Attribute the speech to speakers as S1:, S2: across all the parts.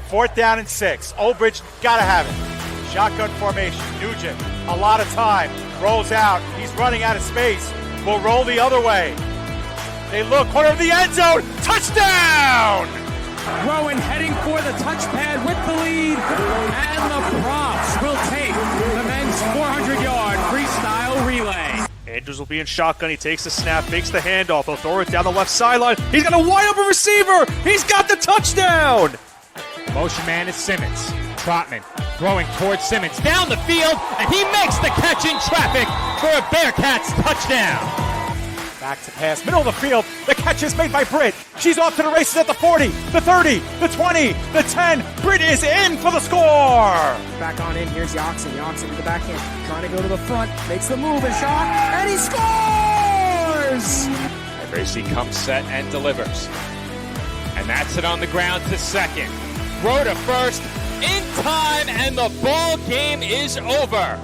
S1: 4th down and 6. Olbridge gotta have it. Shotgun formation. Nugent, a lot of time. Rolls out. He's running out of space. Will roll the other way. They look, corner of the end zone. Touchdown!
S2: Rowan heading for the touchpad with the lead. And the Profs will take the men's 400-yard freestyle relay.
S1: Andrews will be in shotgun. He takes the snap, fakes the handoff. He'll throw it down the left sideline. He's got a wide open receiver. He's got the touchdown.
S3: Motion man is Simmons. Trotman throwing towards Simmons down the field, and he makes the catch in traffic for a Bearcats touchdown.
S1: Back to pass, middle of the field. The catch is made by Britt. She's off to the races at the 40, the 30, the 20, the 10. Britt is in for the score.
S2: Back on in, here's Yoxon. Yoxon to the backhand, trying to go to the front, makes the move and shot, and he scores!
S3: And Gracie comes set and delivers. And that's it on the ground to second. Throw to first, in time, and the ball game is over.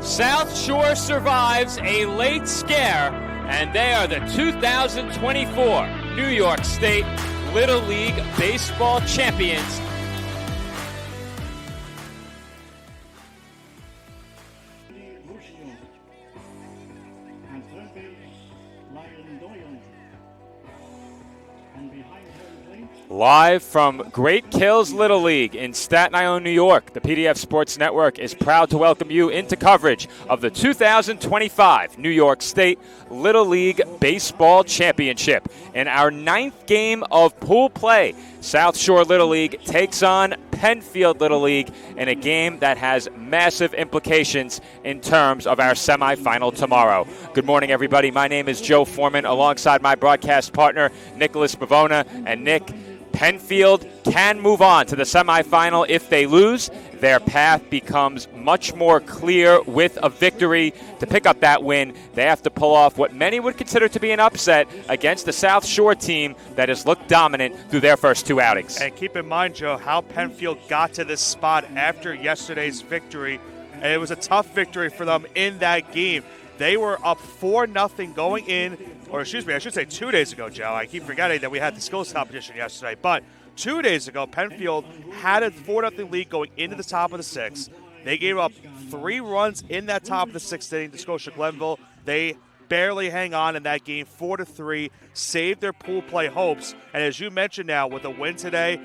S3: Southshore survives a late scare, and they are the 2024 New York State Little League Baseball champions. Live from Great Kills Little League in Staten Island, New York, the PDF Sports Network is proud to welcome you into coverage of the 2025 New York State Little League Baseball Championship. In our 9th game of pool play, Southshore Little League takes on Penfield Little League in a game that has massive implications in terms of our semifinal tomorrow. Good morning, everybody. My name is Joe Foreman, alongside my broadcast partner, Nicholas Bavona. And Nick, Penfield can move on to the semifinal if they lose. Their path becomes much more clear with a victory. To pick up that win, they have to pull off what many would consider to be an upset against the South Shore team that has looked dominant through their first 2 outings.
S1: And keep in mind, Joe, how Penfield got to this spot after yesterday's victory. And it was a tough victory for them in that game. They were up 4-0 going in, or excuse me, I should say 2 days ago, Joe. I keep forgetting that we had the skills competition yesterday. But 2 days ago, Penfield had a 4-0 lead going into the top of the 6th. They gave up 3 runs in that top of the 6th inning to Scotia Glenville. They barely hang on in that game, 4-3, saved their pool play hopes. And as you mentioned now, with a win today,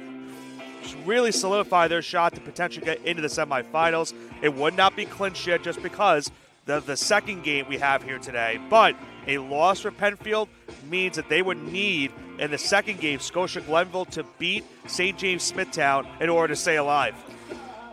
S1: really solidify their shot to potentially get into the semifinals. It would not be clinched yet just because the second game we have here today. But a loss for Penfield means that they would need, in the second game, Scotia Glenville to beat St. James Smithtown in order to stay alive.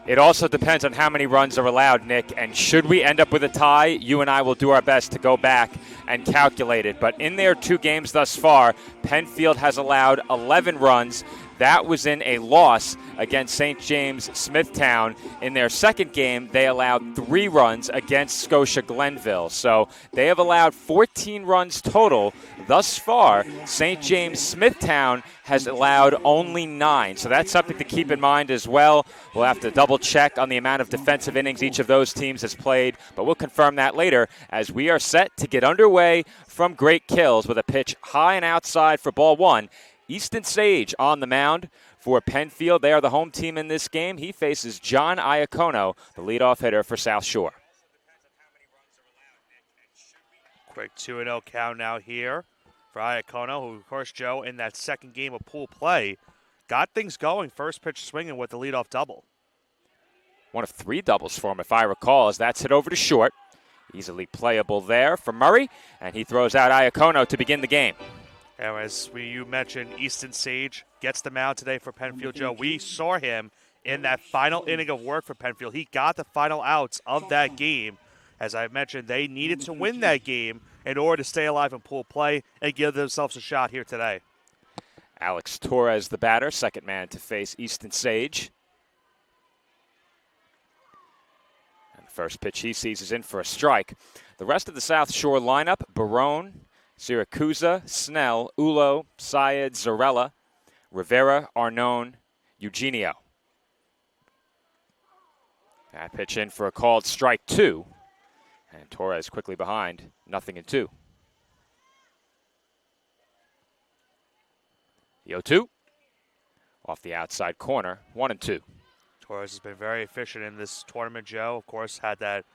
S3: It also depends on how many runs are allowed, Nick, and should we end up with a tie, you and I will do our best to go back and calculate it. But in their 2 games thus far, Penfield has allowed 11 runs. That was in a loss against St. James Smithtown. In their second game, they allowed 3 runs against Scotia Glenville. So they have allowed 14 runs total thus far. St. James Smithtown has allowed only 9. So that's something to keep in mind as well. We'll have to double check on the amount of defensive innings each of those teams has played, but we'll confirm that later as we are set to get underway from Great Kills with a pitch high and outside for ball 1. Easton Sage on the mound for Penfield. They are the home team in this game. He faces John Iacono, the leadoff hitter for South Shore.
S1: Quick 2-0 count now here for Iacono, who, of course, Joe, in that second game of pool play, got things going. First pitch swinging with the leadoff double.
S3: One of 3 doubles for him, if I recall, as that's hit over to short. Easily playable there for Murray, and he throws out Iacono to begin the game.
S1: And as you mentioned, Easton Sage gets the mound today for Penfield, Joe. We saw him in that final inning of work for Penfield. He got the final outs of that game. As I mentioned, they needed to win that game in order to stay alive in pool play and give themselves a shot here today.
S3: Alex Torres, the batter, second man to face Easton Sage. And the first pitch he sees is in for a strike. The rest of the South Shore lineup, Barone, Siracusa, Snell, Ulo, Syed, Zarella, Rivera, Arnone, Eugenio. That pitch in for a called strike 2. And Torres quickly behind, 0-2. The 0-2. off the outside corner, 1-2.
S1: Torres has been very efficient in this tournament, Joe. Of course, had that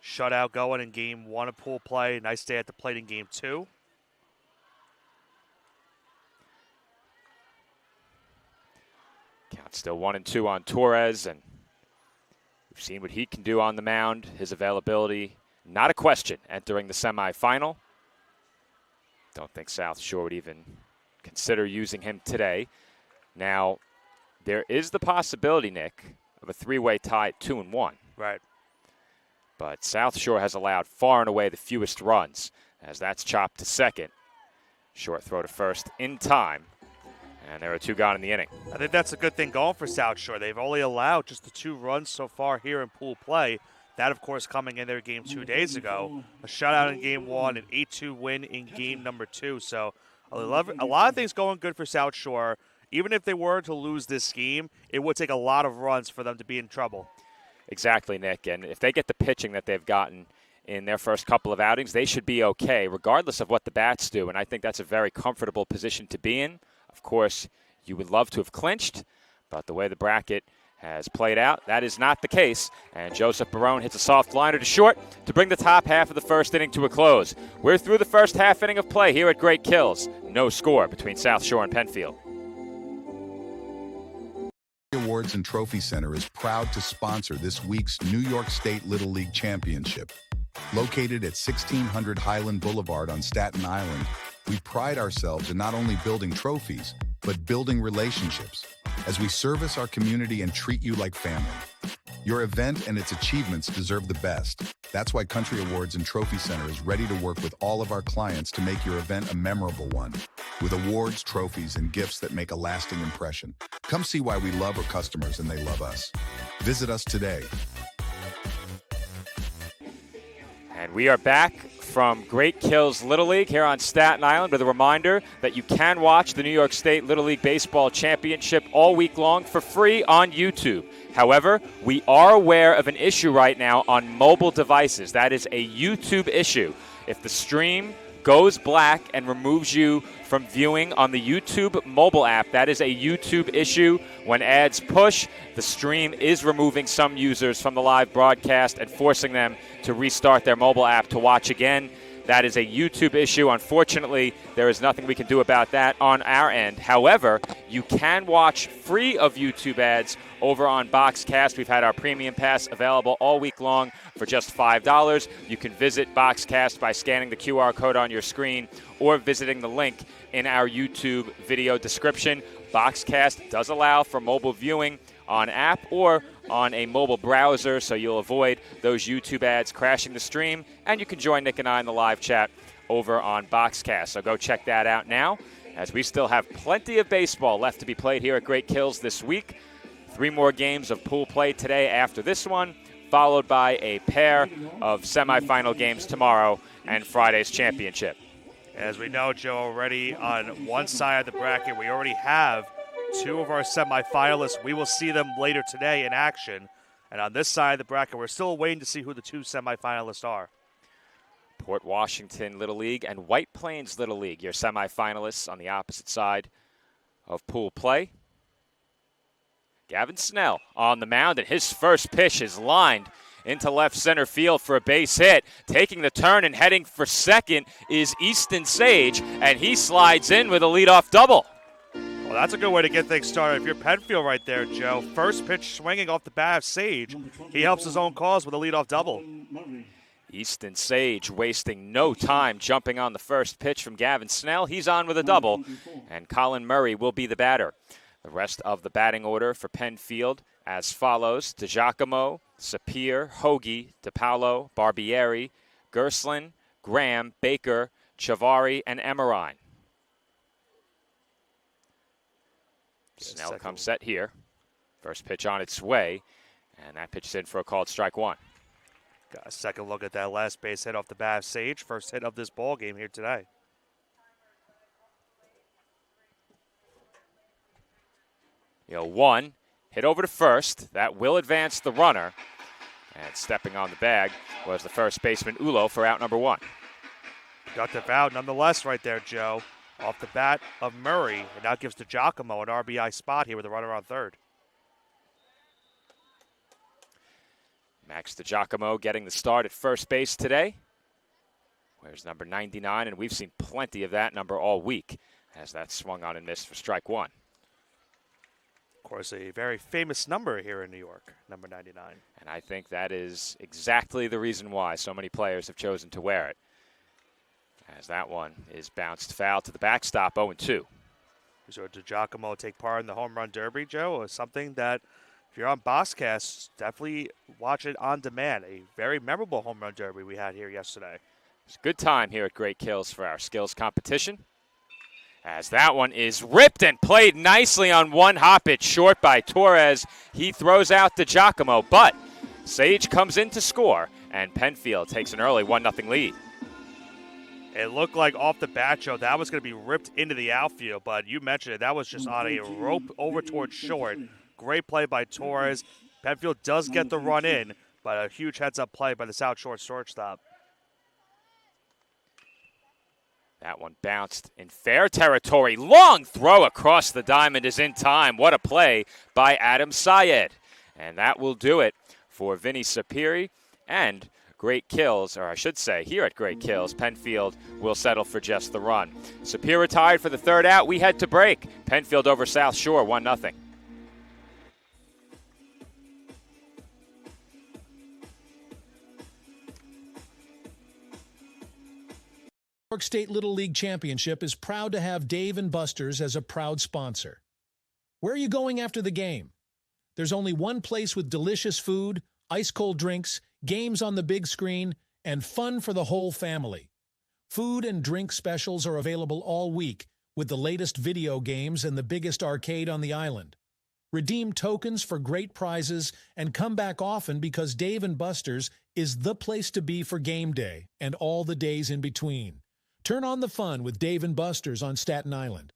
S1: shutout going in game 1 of pool play. Nice day at the plate in game 2.
S3: Count still 1-2 on Torres, and we've seen what he can do on the mound. His availability, not a question, entering the semifinal. Don't think Southshore would even consider using him today. Now, there is the possibility, Nick, of a three-way tie at 2-1.
S1: Right.
S3: But Southshore has allowed far and away the fewest runs, as that's chopped to second. Short throw to first in time, and there are 2 gone in the inning.
S1: I think that's a good thing going for Southshore. They've only allowed just the 2 runs so far here in pool play. That, of course, coming in their game 2 days ago. A shutout in game 1, an 8-2 win in game number 2. So a lot of things going good for Southshore. Even if they were to lose this game, it would take a lot of runs for them to be in trouble.
S3: Exactly, Nick. And if they get the pitching that they've gotten in their first couple of outings, they should be okay, regardless of what the bats do. And I think that's a very comfortable position to be in. Of course, you would love to have clinched, but the way the bracket has played out, that is not the case. And Joseph Barone hits a soft liner to short to bring the top half of the first inning to a close. We're through the first half inning of play here at Great Kills. No score between Southshore and Penfield.
S4: Awards and Trophy Center is proud to sponsor this week's New York State Little League Championship. Located at 1600 Highland Boulevard on Staten Island, we pride ourselves in not only building trophies, but building relationships as we service our community and treat you like family. Your event and its achievements deserve the best. That's why Country Awards and Trophy Center is ready to work with all of our clients to make your event a memorable one, with awards, trophies, and gifts that make a lasting impression. Come see why we love our customers and they love us. Visit us today.
S3: And we are back from Great Kills Little League here on Staten Island with a reminder that you can watch the New York State Little League Baseball Championship all week long for free on YouTube. However, we are aware of an issue right now on mobile devices. That is a YouTube issue. If the stream goes black and removes you from viewing on the YouTube mobile app, that is a YouTube issue. When ads push, the stream is removing some users from the live broadcast and forcing them to restart their mobile app to watch again. That is a YouTube issue. Unfortunately, there is nothing we can do about that on our end. However, you can watch free of YouTube ads over on Boxcast. We've had our premium pass available all week long for just $5. You can visit Boxcast by scanning the QR code on your screen or visiting the link in our YouTube video description. Boxcast does allow for mobile viewing on app or on a mobile browser, so you'll avoid those YouTube ads crashing the stream, and you can join Nick and I in the live chat over on Boxcast. So go check that out now, as we still have plenty of baseball left to be played here at Great Kills this week. 3 more games of pool play today after this one, followed by a pair of semifinal games tomorrow and Friday's championship.
S1: As we know, Joe, already on one side of the bracket, we already have 2 of our semifinalists. We will see them later today in action. And on this side of the bracket, we're still waiting to see who the 2 semifinalists are.
S3: Port Washington Little League and White Plains Little League, your semifinalists on the opposite side of pool play. Gavin Snell on the mound, and his first pitch is lined into left center field for a base hit. Taking the turn and heading for second is Easton Sage, and he slides in with a leadoff double.
S1: Well, that's a good way to get things started. If you're Penfield right there, Joe, first pitch swinging off the bat of Sage. He helps his own cause with a leadoff double.
S3: Easton Sage wasting no time jumping on the first pitch from Gavin Snell. He's on with a double, and Colin Murray will be the batter. The rest of the batting order for Penfield as follows: DiGiacomo, Sapir, Hoagie, DePaulo, Barbieri, Gerslin, Graham, Baker, Chavari, and Emerine. Snell comes set here. First pitch on its way, and that pitch is in for a called strike 1.
S1: Got a second look at that last base hit off the bat of Sage. First hit of this ball game here today.
S3: One hit over to first. That will advance the runner. And stepping on the bag was the first baseman Ulo for out number 1.
S1: Productive out nonetheless right there, Joe. off the bat of Murray, and now gives to Giacomo an RBI spot here with a runner on third.
S3: Max DiGiacomo getting the start at first base today. Where's number 99? And we've seen plenty of that number all week as that swung on and missed for strike one.
S1: Of course, a very famous number here in New York, number 99.
S3: And I think that is exactly the reason why so many players have chosen to wear it. As that one is bounced foul to the backstop, 0-2.
S1: So did Giacomo take part in the home run derby, Joe? Or something that, if you're on Bosscast, definitely watch it on demand. A very memorable home run derby we had here yesterday.
S3: It's a good time here at Great Kills for our skills competition. As that one is ripped and played nicely on one hop. It's short by Torres. He throws out to Giacomo, but Sage comes in to score, and Penfield takes an early 1-0 lead.
S1: It looked like off the bat, Joe, that was going to be ripped into the outfield, but you mentioned it. That was just on a rope over towards short. Great play by Torres. Penfield does get the run in, but a huge heads-up play by the Southshore shortstop.
S3: That one bounced in fair territory. Long throw across the diamond is in time. What a play by Adam Syed. And that will do it for Vinny Sapiri and Great Kills, or I should say here at Great Kills, Penfield will settle for just the run. Sapir retired for the third out. We head to break. Penfield over South Shore, 1-0.
S5: New York State Little League Championship is proud to have Dave & Buster's as a proud sponsor. Where are you going after the game? There's only one place with delicious food, ice-cold drinks, games on the big screen, and fun for the whole family. Food and drink specials are available all week with the latest video games and the biggest arcade on the island. Redeem tokens for great prizes and come back often because Dave & Buster's is the place to be for game day and all the days in between. Turn on the fun with Dave & Buster's on Staten Island.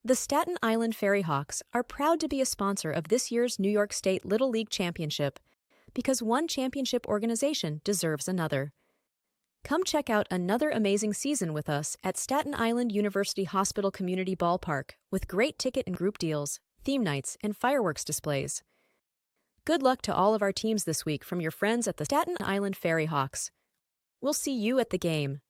S6: The Staten Island Ferry Hawks are proud to be a sponsor of this year's New York State Little League Championship because one championship organization deserves another. Come check out another amazing season with us at Staten Island University Hospital Community Ballpark with great ticket and group deals, theme nights, and fireworks displays. Good luck to all of our teams this week from your friends at the Staten Island Ferry Hawks. We'll see you at the game.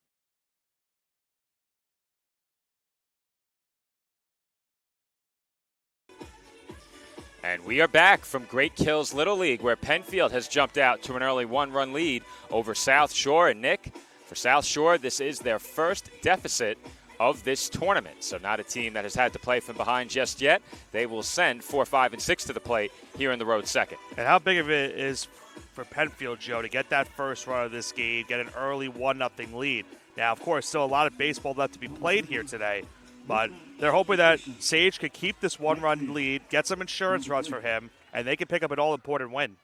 S3: And we are back from Great Kills Little League, where Penfield has jumped out to an early one-run lead over South Shore. And Nick, for South Shore, this is their first deficit of this tournament. So not a team that has had to play from behind just yet. They will send 4, 5, and 6 to the plate here in the road second.
S1: And how big of it is for Penfield, Joe, to get that first run of this game, get an early 1-0 lead. Now, of course, still a lot of baseball left to be played here today, but they're hoping that Sage could keep this one-run lead, get some insurance runs for him, and they can pick up an all-important win.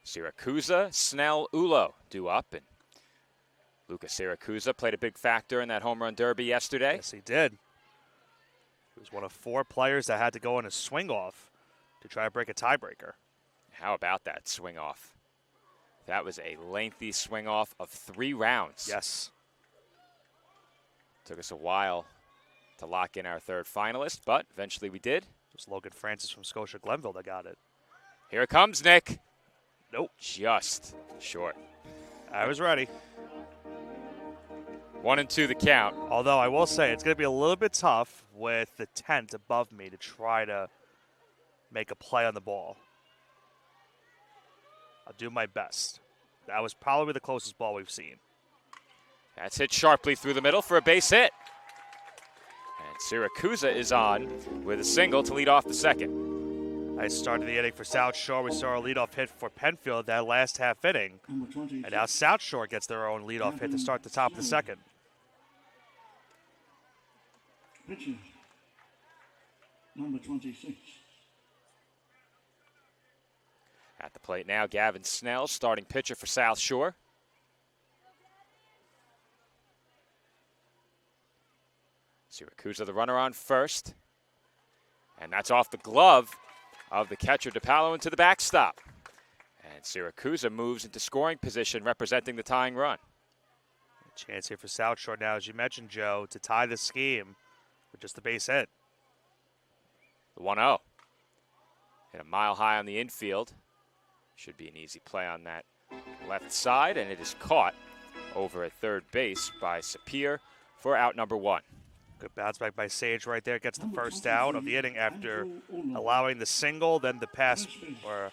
S3: Siracusa, Snell, Ulo due up, and Lucas Siracusa played a big factor in that home run derby yesterday.
S1: Yes, he did. He was one of 4 players that had to go in a swing-off to try to break a tiebreaker.
S3: How about that swing-off? That was a lengthy swing-off of 3 rounds.
S1: Yes.
S3: Took us a while to lock in our third finalist, but eventually we did.
S1: It was Logan Francis from Scotia Glenville that got it.
S3: Here it comes, Nick.
S1: Nope.
S3: Just short.
S1: I was ready.
S3: 1-2 the count.
S1: Although I will say it's going to be a little bit tough with the tent above me to try to make a play on the ball. I'll do my best. That was probably the closest ball we've seen.
S3: That's hit sharply through the middle for a base hit. And Siracusa is on with a single to lead off the second.
S1: Nice start of the inning for South Shore. We saw a leadoff hit for Penfield that last half inning. And now South Shore gets their own leadoff hit to start the top of the second.
S7: Pitcher, number 26.
S3: At the plate now, Gavin Snell, starting pitcher for South Shore. Siracusa, the runner on first. And that's off the glove of the catcher DePalo into the backstop. And Siracusa moves into scoring position representing the tying run.
S1: Chance here for Southshore now, as you mentioned, Joe, to tie this game with just the base hit.
S3: The 1-0. Hit a mile high on the infield. Should be an easy play on that left side, and it is caught over at third base by Sapir for out number 1.
S1: Good bounce back by Sage right there. Gets the first out of the inning after allowing the single, then the pass, or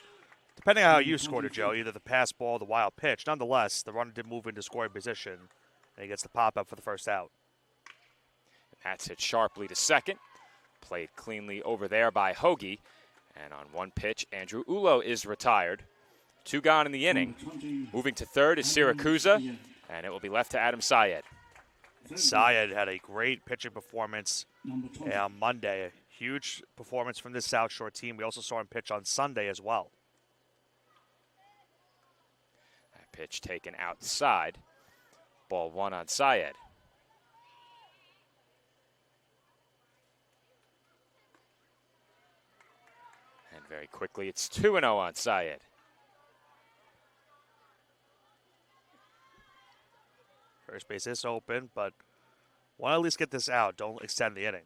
S1: depending on how you scored it, Joe, either the pass ball or the wild pitch. Nonetheless, the runner did move into scoring position, and he gets the pop-up for the first out.
S3: And that's hit sharply to second. Played cleanly over there by Hoagie. And on one pitch, Andrew Ulo is retired. 2 gone in the inning. Moving to third is Siracusa, and it will be left to Adam Syed.
S1: Syed had a great pitching performance on Monday. A huge performance from this South Shore team. We also saw him pitch on Sunday as well.
S3: That pitch taken outside. Ball 1 on Syed. And very quickly, it's 2-0 on Syed.
S1: First base is open, but want to at least get this out. Don't extend the inning.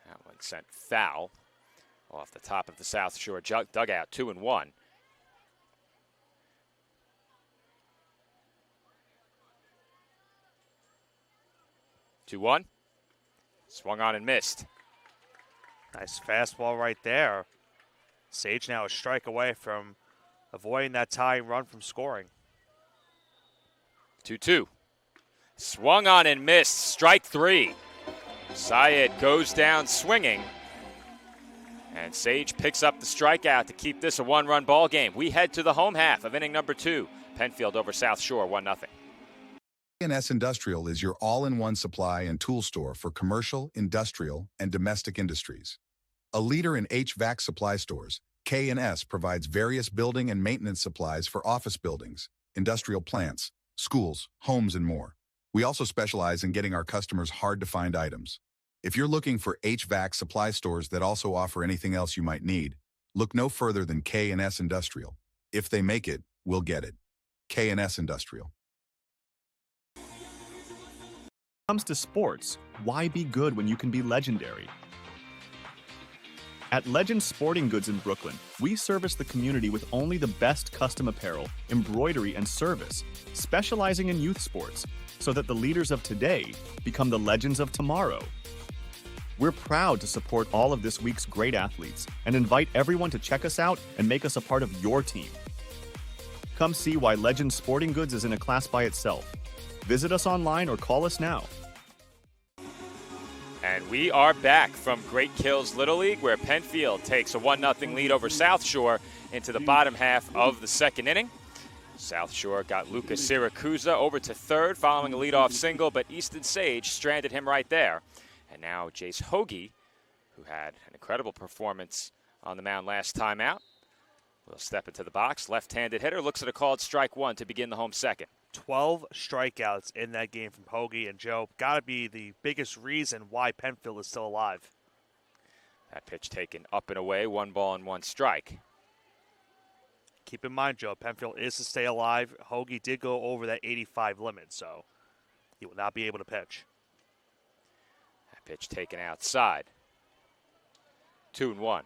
S3: That one sent foul off the top of the South Shore dugout, 2-1. Swung on and missed.
S1: Nice fastball right there. Sage now a strike away from avoiding that tying run from scoring.
S3: 2-2. Swung on and missed. Strike 3. Syed goes down swinging. And Sage picks up the strikeout to keep this a 1-run ball game. We head to the home half of inning number 2. Penfield over South Shore, 1-0.
S4: K&S Industrial is your all-in-one supply and tool store for commercial, industrial, and domestic industries. A leader in HVAC supply stores, K&S provides various building and maintenance supplies for office buildings, industrial plants, schools, homes, and more. We also specialize in getting our customers hard-to-find items. If you're looking for HVAC supply stores that also offer anything else you might need, look no further than K&S Industrial. If they make it, we'll get it. K&S Industrial.
S7: When it comes to sports, why be good when you can be legendary? At Legend Sporting Goods in Brooklyn, we service the community with only the best custom apparel, embroidery, and service, specializing in youth sports, so that the leaders of today become the legends of tomorrow. We're proud to support all of this week's great athletes and invite everyone to check us out and make us a part of your team. Come see why Legend Sporting Goods is in a class by itself. Visit us online or call us now.
S3: And we are back from Great Kills Little League, where Penfield takes a 1-0 lead over South Shore into the bottom half of the second inning. South Shore got Lucas Siracusa over to third following a leadoff single, but Easton Sage stranded him right there. And now Jace Hoagie, who had an incredible performance on the mound last time out, will step into the box. Left-handed hitter looks at a called strike 1 to begin the home second.
S1: 12 strikeouts in that game from Hoagie, and Joe, got to be the biggest reason why Penfield is still alive.
S3: That pitch taken up and away, 1 ball and 1 strike.
S1: Keep in mind, Joe, Penfield is to stay alive. Hoagie did go over that 85 limit, so he will not be able to pitch.
S3: That pitch taken outside. 2-1.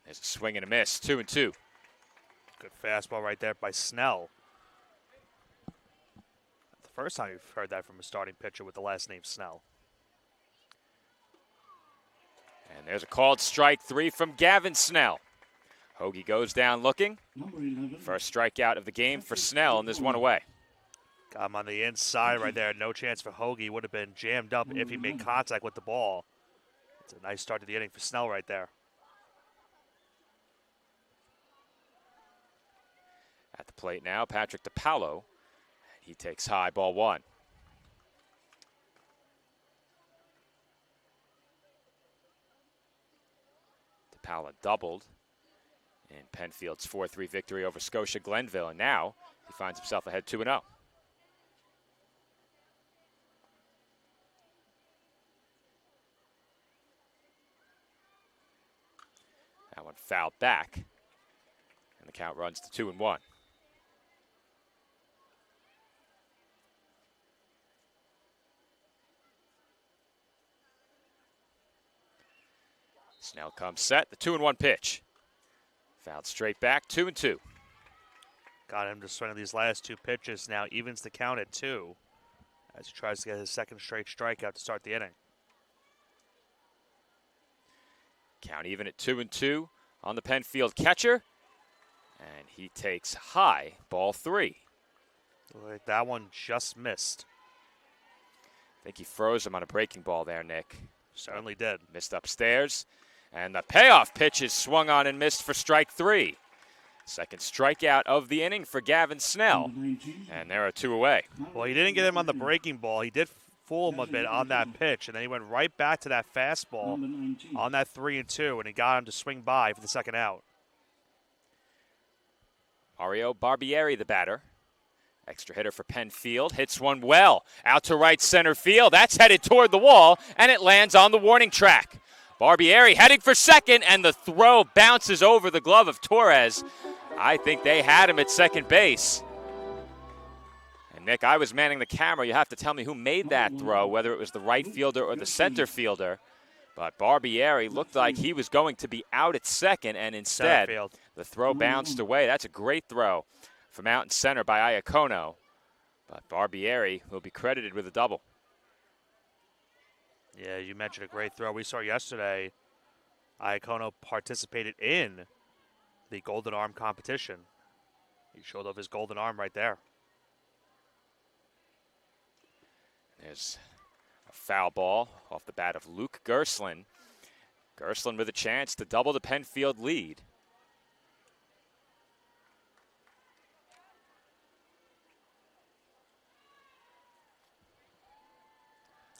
S3: There's a swing and a miss, 2-2.
S1: Good fastball right there by Snell. The first time you've heard that from a starting pitcher with the last name Snell.
S3: And there's a called strike 3 from Gavin Snell. Hoagie goes down looking. First strikeout of the game for Snell, and there's one away.
S1: Got him on the inside right there. No chance for Hoagie. Would have been jammed up if he made contact with the ball. It's a nice start to the inning for Snell right there.
S3: At the plate now, Patrick DiPaolo. He takes high, ball 1. DiPaolo doubled in Penfield's 4-3 victory over Scotia Glenville, and now he finds himself ahead 2-0. one fouled back. And the count runs to 2-1. Snell comes set, the 2-1 pitch. Fouled straight back, 2-2.
S1: Got him to swing these last two pitches. Now evens the count at 2 as he tries to get his second straight strikeout to start the inning.
S3: Count even at 2-2 on the Penfield catcher. And he takes high, ball 3.
S1: Like that one just missed.
S3: I think he froze him on a breaking ball there, Nick.
S1: Certainly did.
S3: Missed upstairs. And the payoff pitch is swung on and missed for strike 3. Second strikeout of the inning for Gavin Snell. And there are 2 away.
S1: Well, he didn't get him on the breaking ball. He did fool him a bit on that pitch, and then he went right back to that fastball on that 3-2, and he got him to swing by for the second out.
S3: Mario Barbieri, the batter. Extra hitter for Penfield. Hits one well. Out to right center field. That's headed toward the wall, and it lands on the warning track. Barbieri heading for second, and the throw bounces over the glove of Torres. I think they had him at second base. And, Nick, I was manning the camera. You have to tell me who made that throw, whether it was the right fielder or the center fielder. But Barbieri looked like he was going to be out at second, and instead the throw bounced away. That's a great throw from out in center by Iacono. But Barbieri will be credited with a double.
S1: Yeah, you mentioned a great throw. We saw yesterday Iacono participated in the Golden Arm competition. He showed off his golden arm right there.
S3: There's a foul ball off the bat of Luke Gerslin. Gerslin with a chance to double the Penfield lead.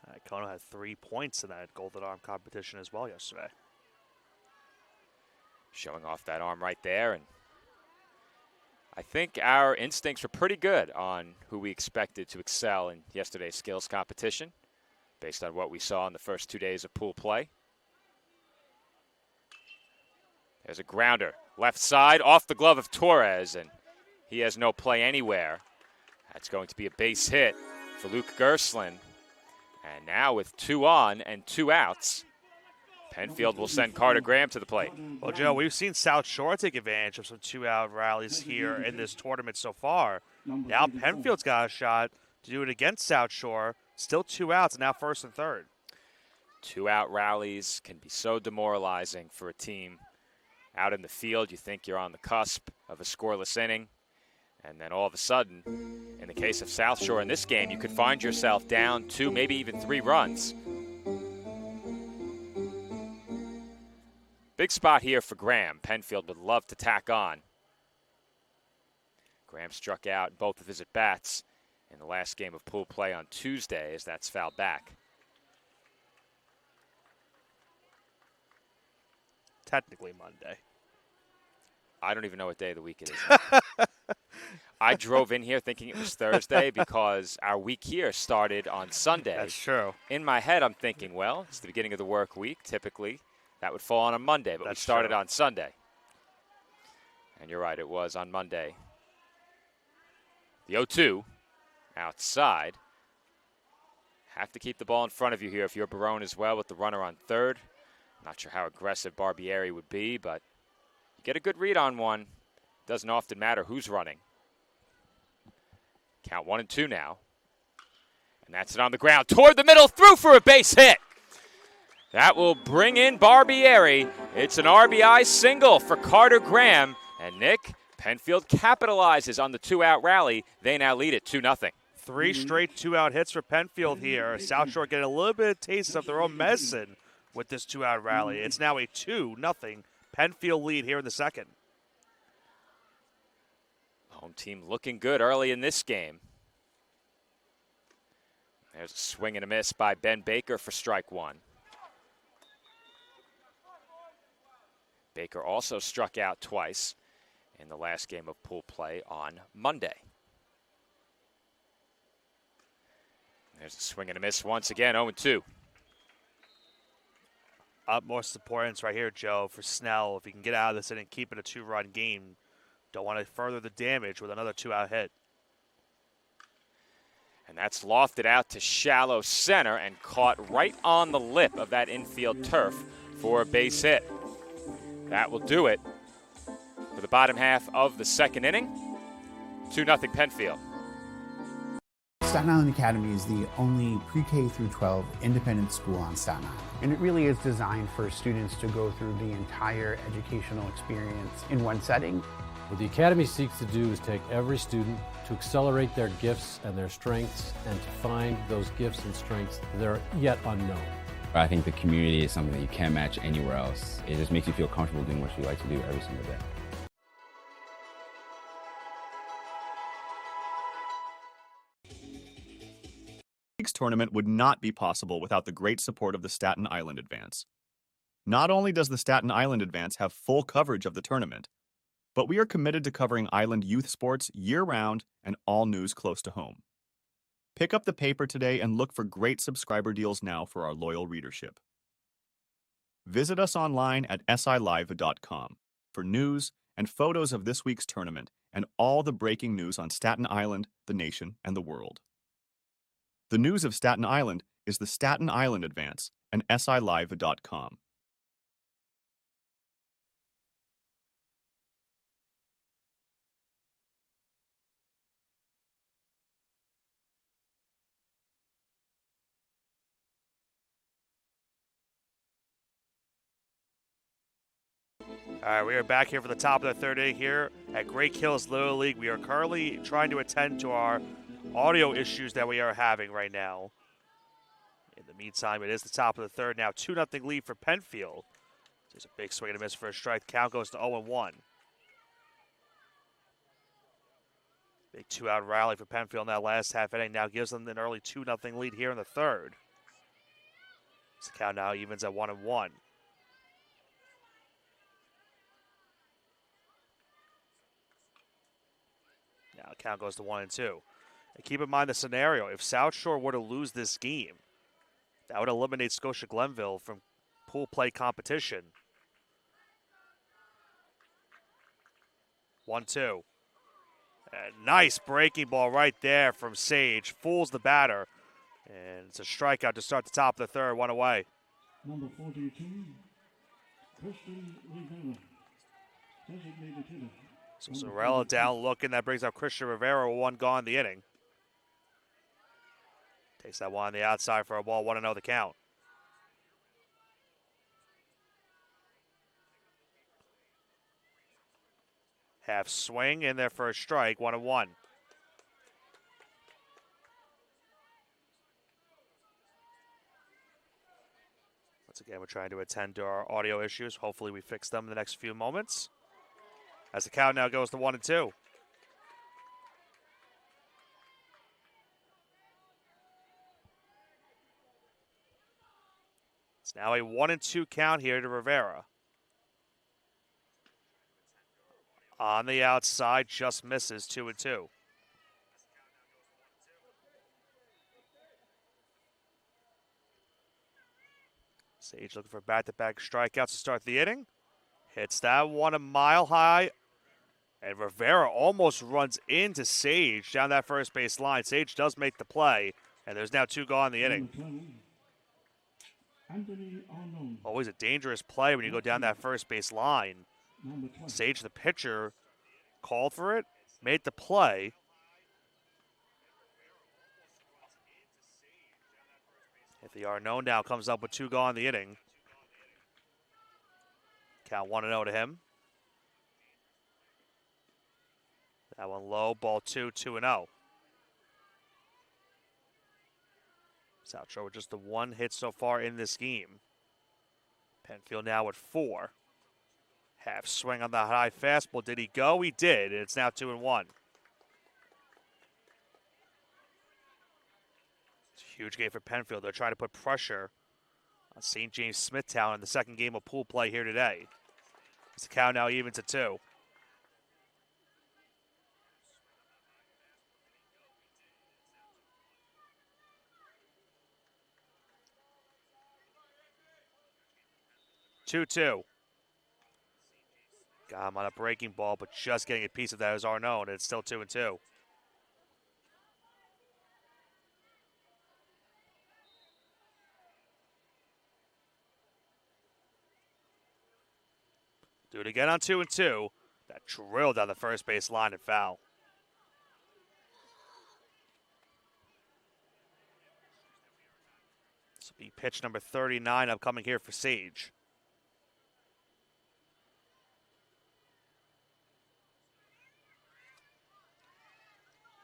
S1: Iacono had 3 points in that Golden Arm competition as well yesterday.
S3: Showing off that arm right there. And I think our instincts were pretty good on who we expected to excel in yesterday's skills competition based on what we saw in the first 2 days of pool play. There's a grounder. Left side off the glove of Torres, and he has no play anywhere. That's going to be a base hit for Luke Gerslin. And now with 2 on and 2 outs, Penfield will send Carter Graham to the plate.
S1: Well, Joe, we've seen Southshore take advantage of some 2-out rallies here in this tournament so far. Now Penfield's got a shot to do it against Southshore. Still 2 outs, and now first and third.
S3: 2-out rallies can be so demoralizing for a team out in the field. You think you're on the cusp of a scoreless inning. And then all of a sudden, in the case of Southshore in this game, you could find yourself down 2, maybe even 3 runs. Big spot here for Graham. Penfield would love to tack on. Graham struck out in both of his at-bats in the last game of pool play on Tuesday as that's fouled back.
S1: Technically Monday.
S3: I don't even know what day of the week it is. I drove in here thinking it was Thursday because our week here started on Sunday.
S1: That's true.
S3: In my head, I'm thinking, well, it's the beginning of the work week. Typically, that would fall on a Monday, but we started on Sunday. And you're right, it was on Monday. The 0-2 outside. Have to keep the ball in front of you here if you're Barone as well with the runner on third. Not sure how aggressive Barbieri would be, but you get a good read on one. Doesn't often matter who's running. Count 1 and 2 now. And that's it on the ground. Toward the middle, through for a base hit. That will bring in Barbieri. It's an RBI single for Carter Graham. And Nick, Penfield capitalizes on the 2-out rally. They now lead it 2-0.
S1: 3 straight 2-out hits for Penfield here. Southshore getting a little bit of taste of their own medicine with this 2-out rally. It's now a 2-0 Penfield lead here in the second.
S3: Home team looking good early in this game. There's a swing and a miss by Ben Baker for strike 1. Baker also struck out twice in the last game of pool play on Monday. There's a swing and a miss once again, 0-2.
S1: utmost importance right here, Joe, for Snell. If he can get out of this inning and keep it a 2-run game, don't want to further the damage with another 2-out hit.
S3: And that's lofted out to shallow center and caught right on the lip of that infield turf for a base hit. That will do it for the bottom half of the second inning. 2-0 Penfield.
S8: Staten Island Academy is the only pre-K through 12 independent school on Staten Island.
S9: And it really is designed for students to go through the entire educational experience in one setting.
S10: What the Academy seeks to do is take every student to accelerate their gifts and their strengths and to find those gifts and strengths that are yet unknown.
S11: I think the community is something that you can't match anywhere else. It just makes you feel comfortable doing what you like to do every single day.
S7: This tournament would not be possible without the great support of the Staten Island Advance. Not only does the Staten Island Advance have full coverage of the tournament, but we are committed to covering island youth sports year-round and all news close to home. Pick up the paper today and look for great subscriber deals now for our loyal readership. Visit us online at silive.com for news and photos of this week's tournament and all the breaking news on Staten Island, the nation, and the world. The news of Staten Island is the Staten Island Advance and silive.com.
S1: All right, we are back here for the top of the third inning here at Great Hills Little League. We are currently trying to attend to our audio issues that we are having right now. In the meantime, it is the top of the third now. 2-0 lead for Penfield. There's a big swing and a miss for a strike. Count goes to 0-1. Big 2-out rally for Penfield in that last half inning now gives them an early 2-0 lead here in the third. The count now evens at 1-1. Now the count goes to 1-2. And keep in mind the scenario. If Southshore were to lose this game, that would eliminate Scotia Glenville from pool play competition. 1-2. A nice breaking ball right there from Sage. Fools the batter. And it's a strikeout to start the top of the third. One away.
S12: Number 42, Christian Rivera. Designated hitter.
S1: So Sorella down looking. That brings up Christian Rivera with one gone in the inning. Takes that one on the outside for a ball. 1-0 the count. Half swing in there for a strike. 1-1. Once again, we're trying to attend to our audio issues. Hopefully we fix them in the next few moments. As the count now goes to 1-2. It's now a 1-2 count here to Rivera. On the outside, just misses. 2-2. Sage looking for back-to-back strikeouts to start the inning. Hits that one a mile high. And Rivera almost runs into Sage down that first base line. Sage does make the play, and there's now 2 gone in the inning. Always a dangerous play when you go down that first base line. Sage, the pitcher, called for it, made the play. If the Arnaud now comes up with 2 gone in the inning. Count 1-0 to him. That one low, ball 2, 2-0. Southshore with just the 1 hit so far in this game. Penfield now with 4. Half swing on the high fastball. Did he go? He did. And it's now 2-1. It's a huge game for Penfield. They're trying to put pressure on St. James Smithtown in the second game of pool play here today. It's the count now even to 2. 2-2. Got him on a breaking ball, but just getting a piece of that is Arnaud, and it's still 2-2. Do it again on 2-2. That drilled down the first base line and foul. This will be pitch number 39 upcoming here for Sage.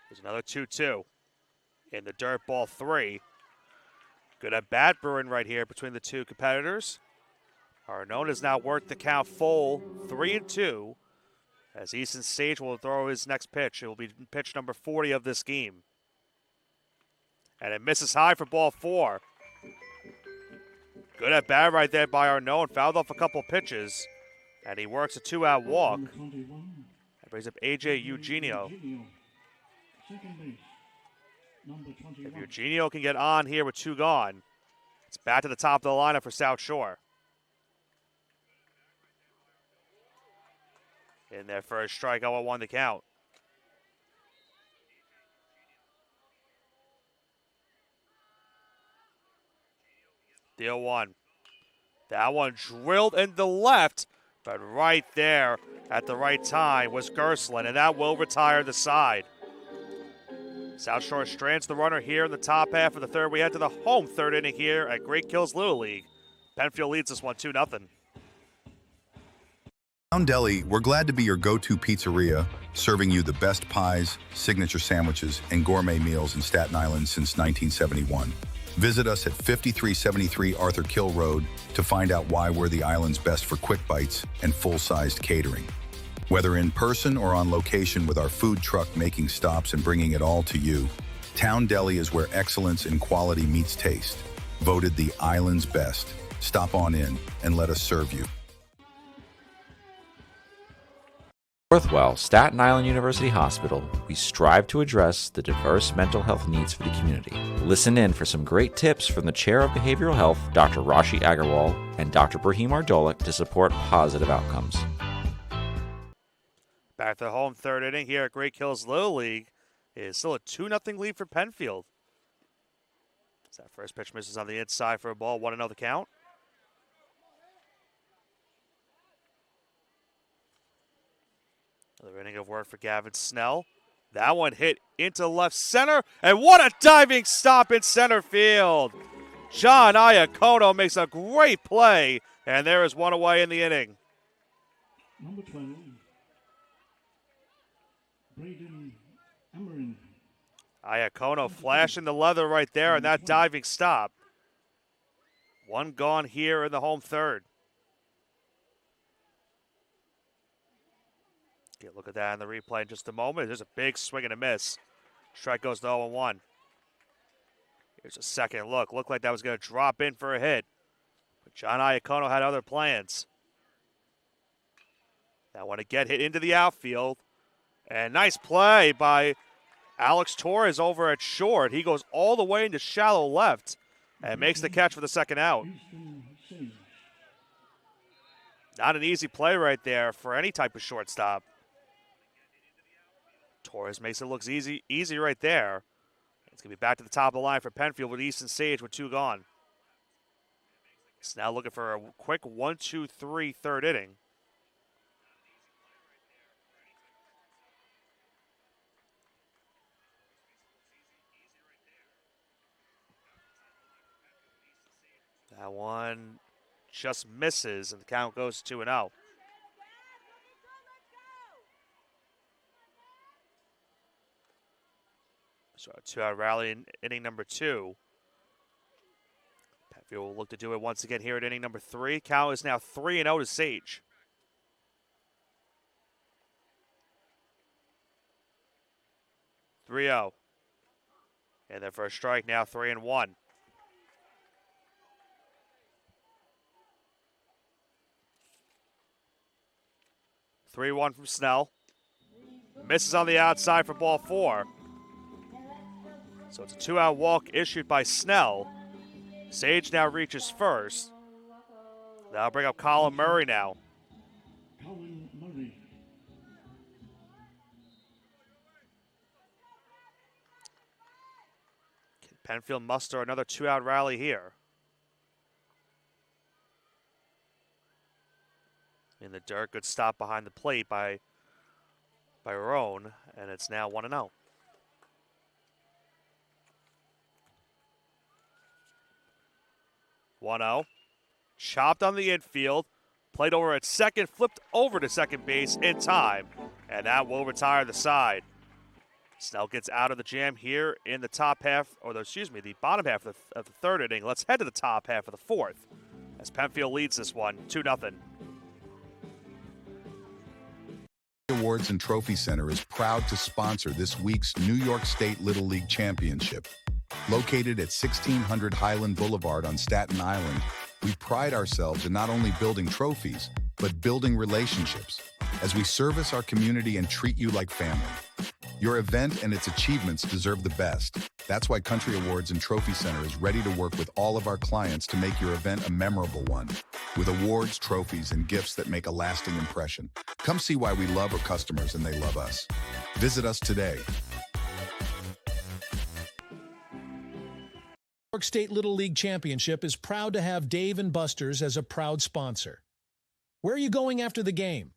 S1: There's another 2-2 in the dirt, ball 3. Good at bat brewing right here between the two competitors. Arnaud has now worked the count full 3-2 as Easton Sage will throw his next pitch. It will be pitch number 40 of this game. And it misses high for ball 4. Good at bat right there by Arnaud and fouled off a couple pitches. And he works a 2-out walk. That brings up A.J. Eugenio. If Eugenio can get on here with 2 gone, it's back to the top of the lineup for Southshore. In their first strike, 0-1 the count. Deal 1. That one drilled in the left, but right there at the right time was Gerslin, and that will retire the side. Southshore strands the runner here in the top half of the third. We head to the home third inning here at Great Kills Little League. Penfield leads this one 2-0.
S4: Town Deli, we're glad to be your go-to pizzeria, serving you the best pies, signature sandwiches, and gourmet meals in Staten Island since 1971. Visit us at 5373 Arthur Kill Road to find out why we're the island's best for quick bites and full-sized catering. Whether in person or on location with our food truck making stops and bringing it all to you, Town Deli is where excellence in quality meets taste. Voted the island's best. Stop on in and let us serve you.
S13: Worthwell, Staten Island University Hospital, we strive to address the diverse mental health needs for the community. Listen in for some great tips from the Chair of Behavioral Health, Dr. Rashi Agarwal, and Dr. Brahim Ardolik to support positive outcomes.
S1: Back to the home third inning here at Great Kills Little League. It is still a 2-0 lead for Penfield. As that first pitch misses on the inside for a ball, 1-0 the count. Another inning of work for Gavin Snell. That one hit into left center, and what a diving stop in center field. John Iacono makes a great play, and there is one away in the inning.
S12: Number 12, Braden Amarin.
S1: Iacono flashing the leather right there and that diving stop. One gone here in the home third. Get a look at that in the replay in just a moment. There's a big swing and a miss. Strike goes to 0-1. Here's a second look. Looked like that was going to drop in for a hit. But John Iacono had other plans. That one to get hit into the outfield. And nice play by Alex Torres over at short. He goes all the way into shallow left and makes the catch for the second out. Not an easy play right there for any type of shortstop. Torres makes it look easy right there. It's going to be back to the top of the line for Penfield with Easton Sage with 2 gone. It's now looking for a quick 1-2-3 third inning. That one just misses, and the count goes 2-0. So a 2-out rally in inning number 2. Penfield will look to do it once again here at inning number 3. Count is now 3-0 to Sage. (3-0). And their first strike now 3-1. (3-1) from Snell. Misses on the outside for ball 4. So it's a 2-out walk issued by Snell. Sage now reaches first. That'll bring up Colin Murray now.
S12: Colin Murray.
S1: Can Penfield muster another 2-out rally here? In the dirt, good stop behind the plate by Roan, and it's now 1-0. Chopped on the infield, played over at second, flipped over to second base in time, and that will retire the side. Snell gets out of the jam here in the top half, or the bottom half of the third inning. Let's head to the top half of the fourth as Penfield leads this one 2-0.
S4: Awards and Trophy Center is proud to sponsor this week's New York State Little League Championship. Located at 1600 Highland Boulevard on Staten Island, we pride ourselves in not only building trophies, but building relationships as we service our community and treat you like family. Your event and its achievements deserve the best. That's why Country Awards and Trophy Center is ready to work with all of our clients to make your event a memorable one, with awards, trophies, and gifts that make a lasting impression. Come see why we love our customers and they love us. Visit us today.
S5: New York State Little League Championship is proud to have Dave & Buster's as a proud sponsor. Where are you going after the game?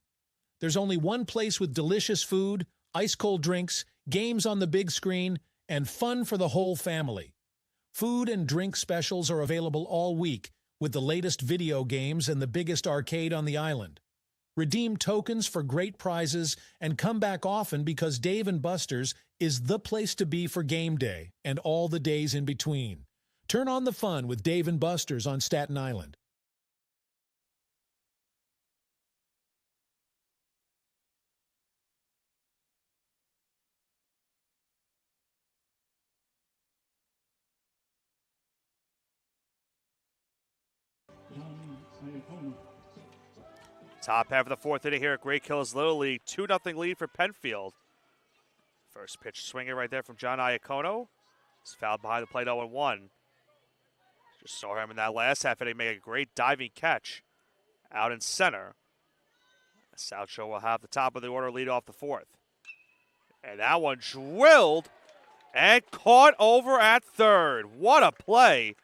S5: There's only one place with delicious food, ice-cold drinks, games on the big screen, and fun for the whole family. Food and drink specials are available all week with the latest video games and the biggest arcade on the island. Redeem tokens for great prizes and come back often because Dave & Buster's is the place to be for game day and all the days in between. Turn on the fun with Dave & Buster's on Staten Island.
S1: Top half of the fourth inning here at Great Kills Little League. 2-0 lead for Penfield. First pitch swinging right there from John Iacono. He's fouled behind the plate 0-1. Just saw him in that last half inning make a great diving catch out in center. Southshore will have the top of the order lead off the fourth. And that one drilled and caught over at third. What a play.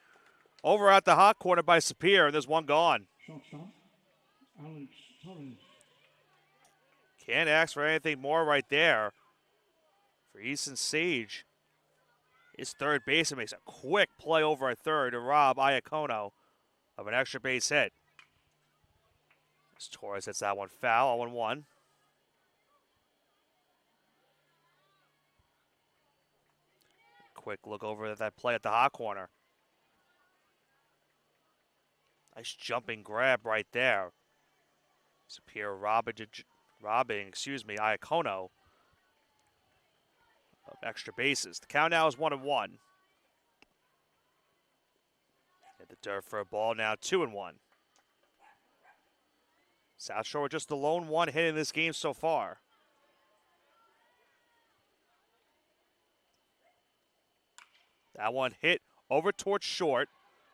S1: Over at the hot corner by Sapir, and there's one gone.
S12: Shortstop, Alex Torres.
S1: Can't ask for anything more right there for Easton Sage. His third baseman makes a quick play over at third to rob Iacono of an extra base hit. As Torres hits that one foul, 0-1. Quick look over at that play at the hot corner. Nice jumping grab right there. Sapir robbing Iacono of extra bases. The count now is 1-1. Hit the dirt for a ball now, 2-1. Southshore with just the lone one hit in this game so far. That one hit over towards short.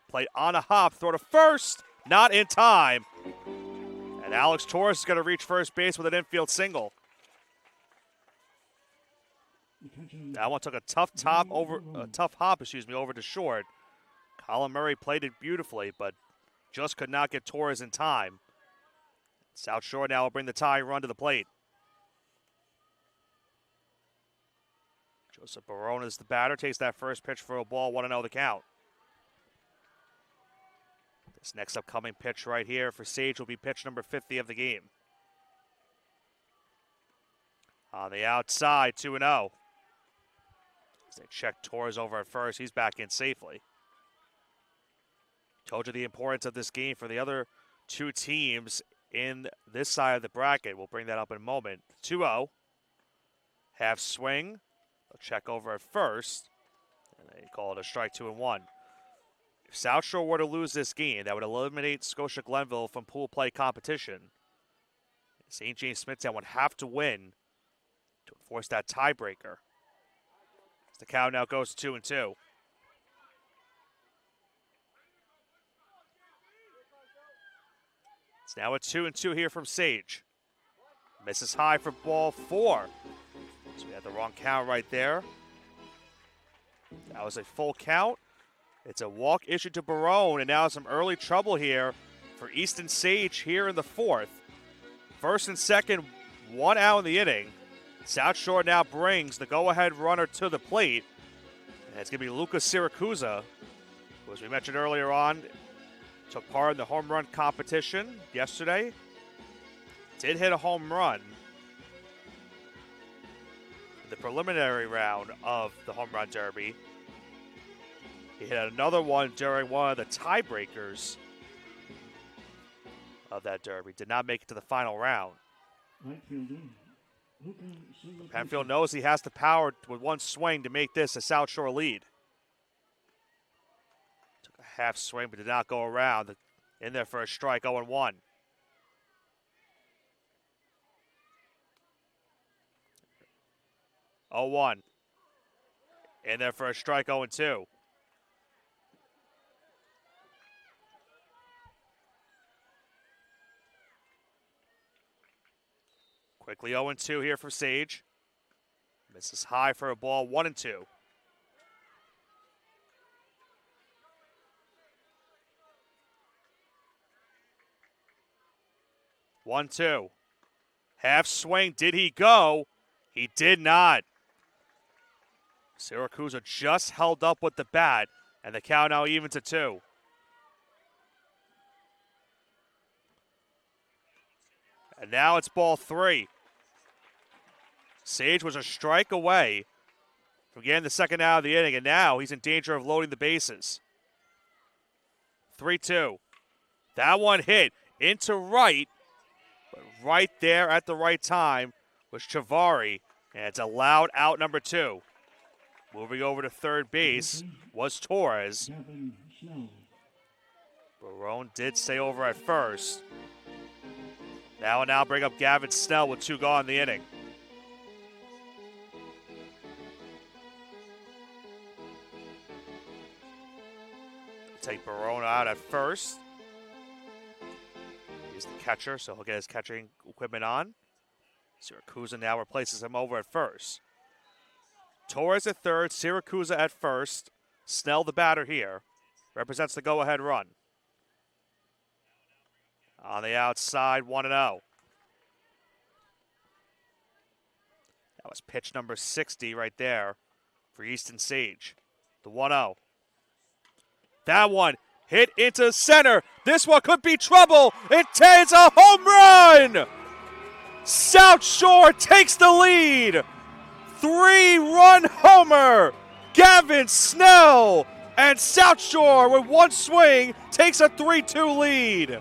S1: Played on a hop, throw to first, not in time. And Alex Torres is going to reach first base with an infield single. That one took a tough hop over to short. Colin Murray played it beautifully, but just could not get Torres in time. Southshore now will bring the tying run to the plate. Joseph Barone is the batter, takes that first pitch for a ball, 1-0 the count. This next upcoming pitch right here for Sage will be pitch number 50 of the game. On the outside, 2-0. As they check Torres over at first, he's back in safely. Told you the importance of this game for the other two teams in this side of the bracket. We'll bring that up in a moment. 2-0. Half swing. They'll check over at first. And they call it a strike, 2-1. If Southshore were to lose this game, that would eliminate Scotia Glenville from pool play competition. St. James Smithtown would have to win to enforce that tiebreaker. As the count now goes to 2-2. It's now a 2-2 here from Sage. Misses high for ball 4. So we had the wrong count right there. That was a full count. It's a walk issued to Barone, and now some early trouble here for Easton Sage here in the 4th. First and second, 1 out in the inning. Southshore now brings the go-ahead runner to the plate. And it's going to be Lucas Siracusa, who, as we mentioned earlier on, took part in the home run competition yesterday. Did hit a home run in the preliminary round of the home run derby. He hit another one during one of the tiebreakers of that derby. Did not make it to the final round. Penfield knows he has the power with one swing to make this a Southshore lead. Took a half swing but did not go around. In there for a strike, 0-1. In there for a strike, 0-2. Quickly 0-2 here for Sage. Misses high for a ball, 1-2. Half swing, did he go? He did not. Siracusa just held up with the bat, and the count now even to 2. And now it's ball 3. Sage was a strike away from getting the second out of the inning, and now he's in danger of loading the bases. 3-2. That one hit into right, but right there at the right time was Chavari, and it's a loud out number 2. Moving over to third base was Torres. Barone did stay over at first. Now bring up Gavin Snell with 2 gone in the inning. Take Barone out at first. He's the catcher, so he'll get his catching equipment on. Siracusa now replaces him over at first. Torres at third, Siracusa at first. Snell, the batter here, represents the go-ahead run. On the outside, 1-0. That was pitch number 60 right there for Easton Sage. The 1-0. That one hit into center. This one could be trouble. It's a home run! Southshore takes the lead. 3-run homer. Gavin Snell, and Southshore with one swing takes a 3-2 lead.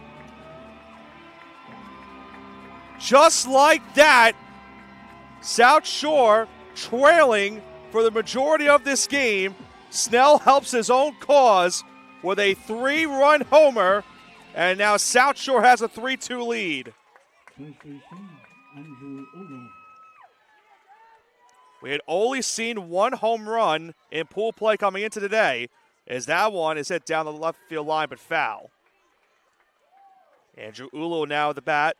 S1: Just like that, Southshore trailing for the majority of this game. Snell helps his own cause with a 3-run homer, and now Southshore has a 3-2 lead. We had only seen one home run in pool play coming into today, as that one is hit down the left field line but foul. Andrew Ulo now at the bat.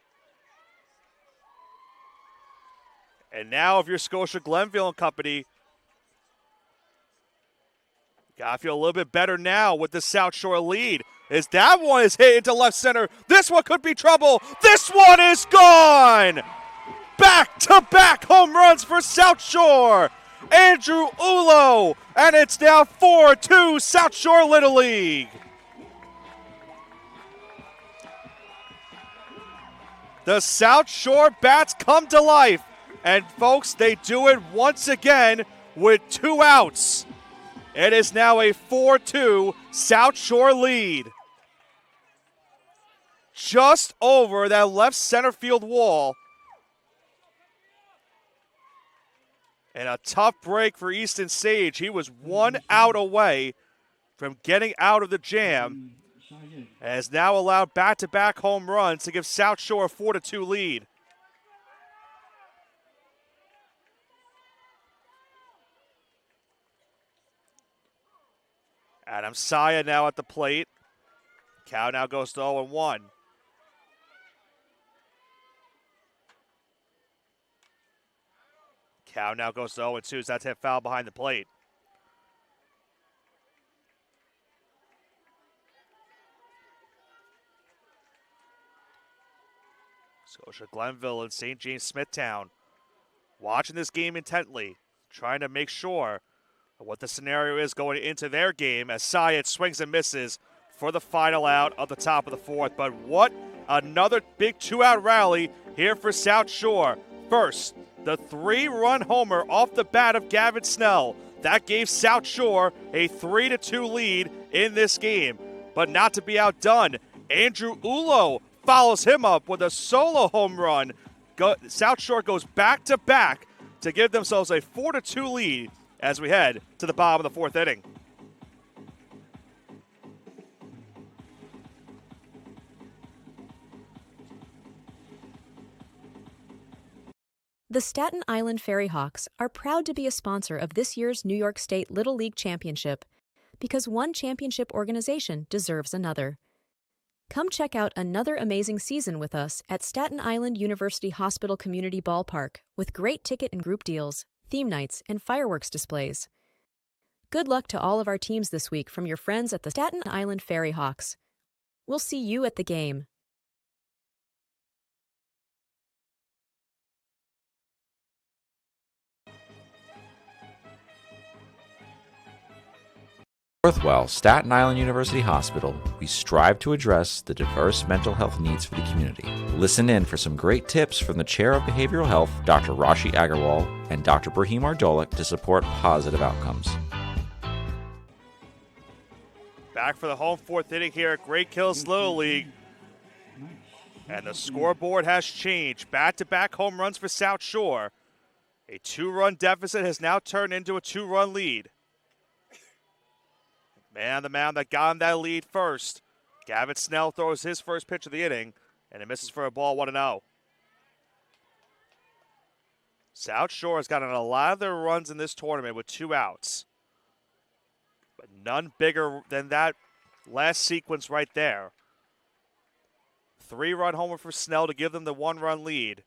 S1: And now if you're Scotia Glenville and company, gotta feel a little bit better now with the Southshore lead. As that one is hit into left center. This one could be trouble. This one is gone! Back-to-back home runs for Southshore. Andrew Ulo, and it's now 4-2 Southshore Little League. The Southshore bats come to life. And folks, they do it once again with 2 outs. It is now a 4-2 Southshore lead. Just over that left center field wall. And a tough break for Easton Sage. He was 1 out away from getting out of the jam. And has now allowed back-to-back home runs to give Southshore a 4-2 lead. Adam Saya now at the plate. Count now goes to 0-1. Count now goes to 0-2 as that's hit foul behind the plate. Scotia Glenville and St. James Smithtown watching this game intently, trying to make sure what the scenario is going into their game as Syed swings and misses for the final out of the top of the fourth. But what another big two-out rally here for South Shore. First, the 3-run homer off the bat of Gavin Snell. That gave South Shore a 3-2 lead in this game. But not to be outdone, Andrew Ulo follows him up with a solo home run. South Shore goes back-to-back to give themselves a 4-2 lead as we head to the bottom of the fourth inning.
S6: The Staten Island Ferry Hawks are proud to be a sponsor of this year's New York State Little League Championship because one championship organization deserves another. Come check out another amazing season with us at Staten Island University Hospital Community Ballpark with great ticket and group deals, theme nights, and fireworks displays. Good luck to all of our teams this week from your friends at the Staten Island Ferry Hawks. We'll see you at the game.
S13: Northwell, Staten Island University Hospital, we strive to address the diverse mental health needs for the community. Listen in for some great tips from the Chair of Behavioral Health, Dr. Rashi Agarwal, and Dr. Brahim Ardolik to support positive outcomes.
S1: Back for the home fourth inning here at Great Kills Little League. And the scoreboard has changed. Back-to-back home runs for South Shore. A 2-run deficit has now turned into a 2-run lead. Man on the mound that got him that lead first. Gavin Snell throws his first pitch of the inning, and it misses for a ball 1-0. South Shore has gotten a lot of their runs in this tournament with 2 outs. But none bigger than that last sequence right there. 3-run homer for Snell to give them the 1-run lead.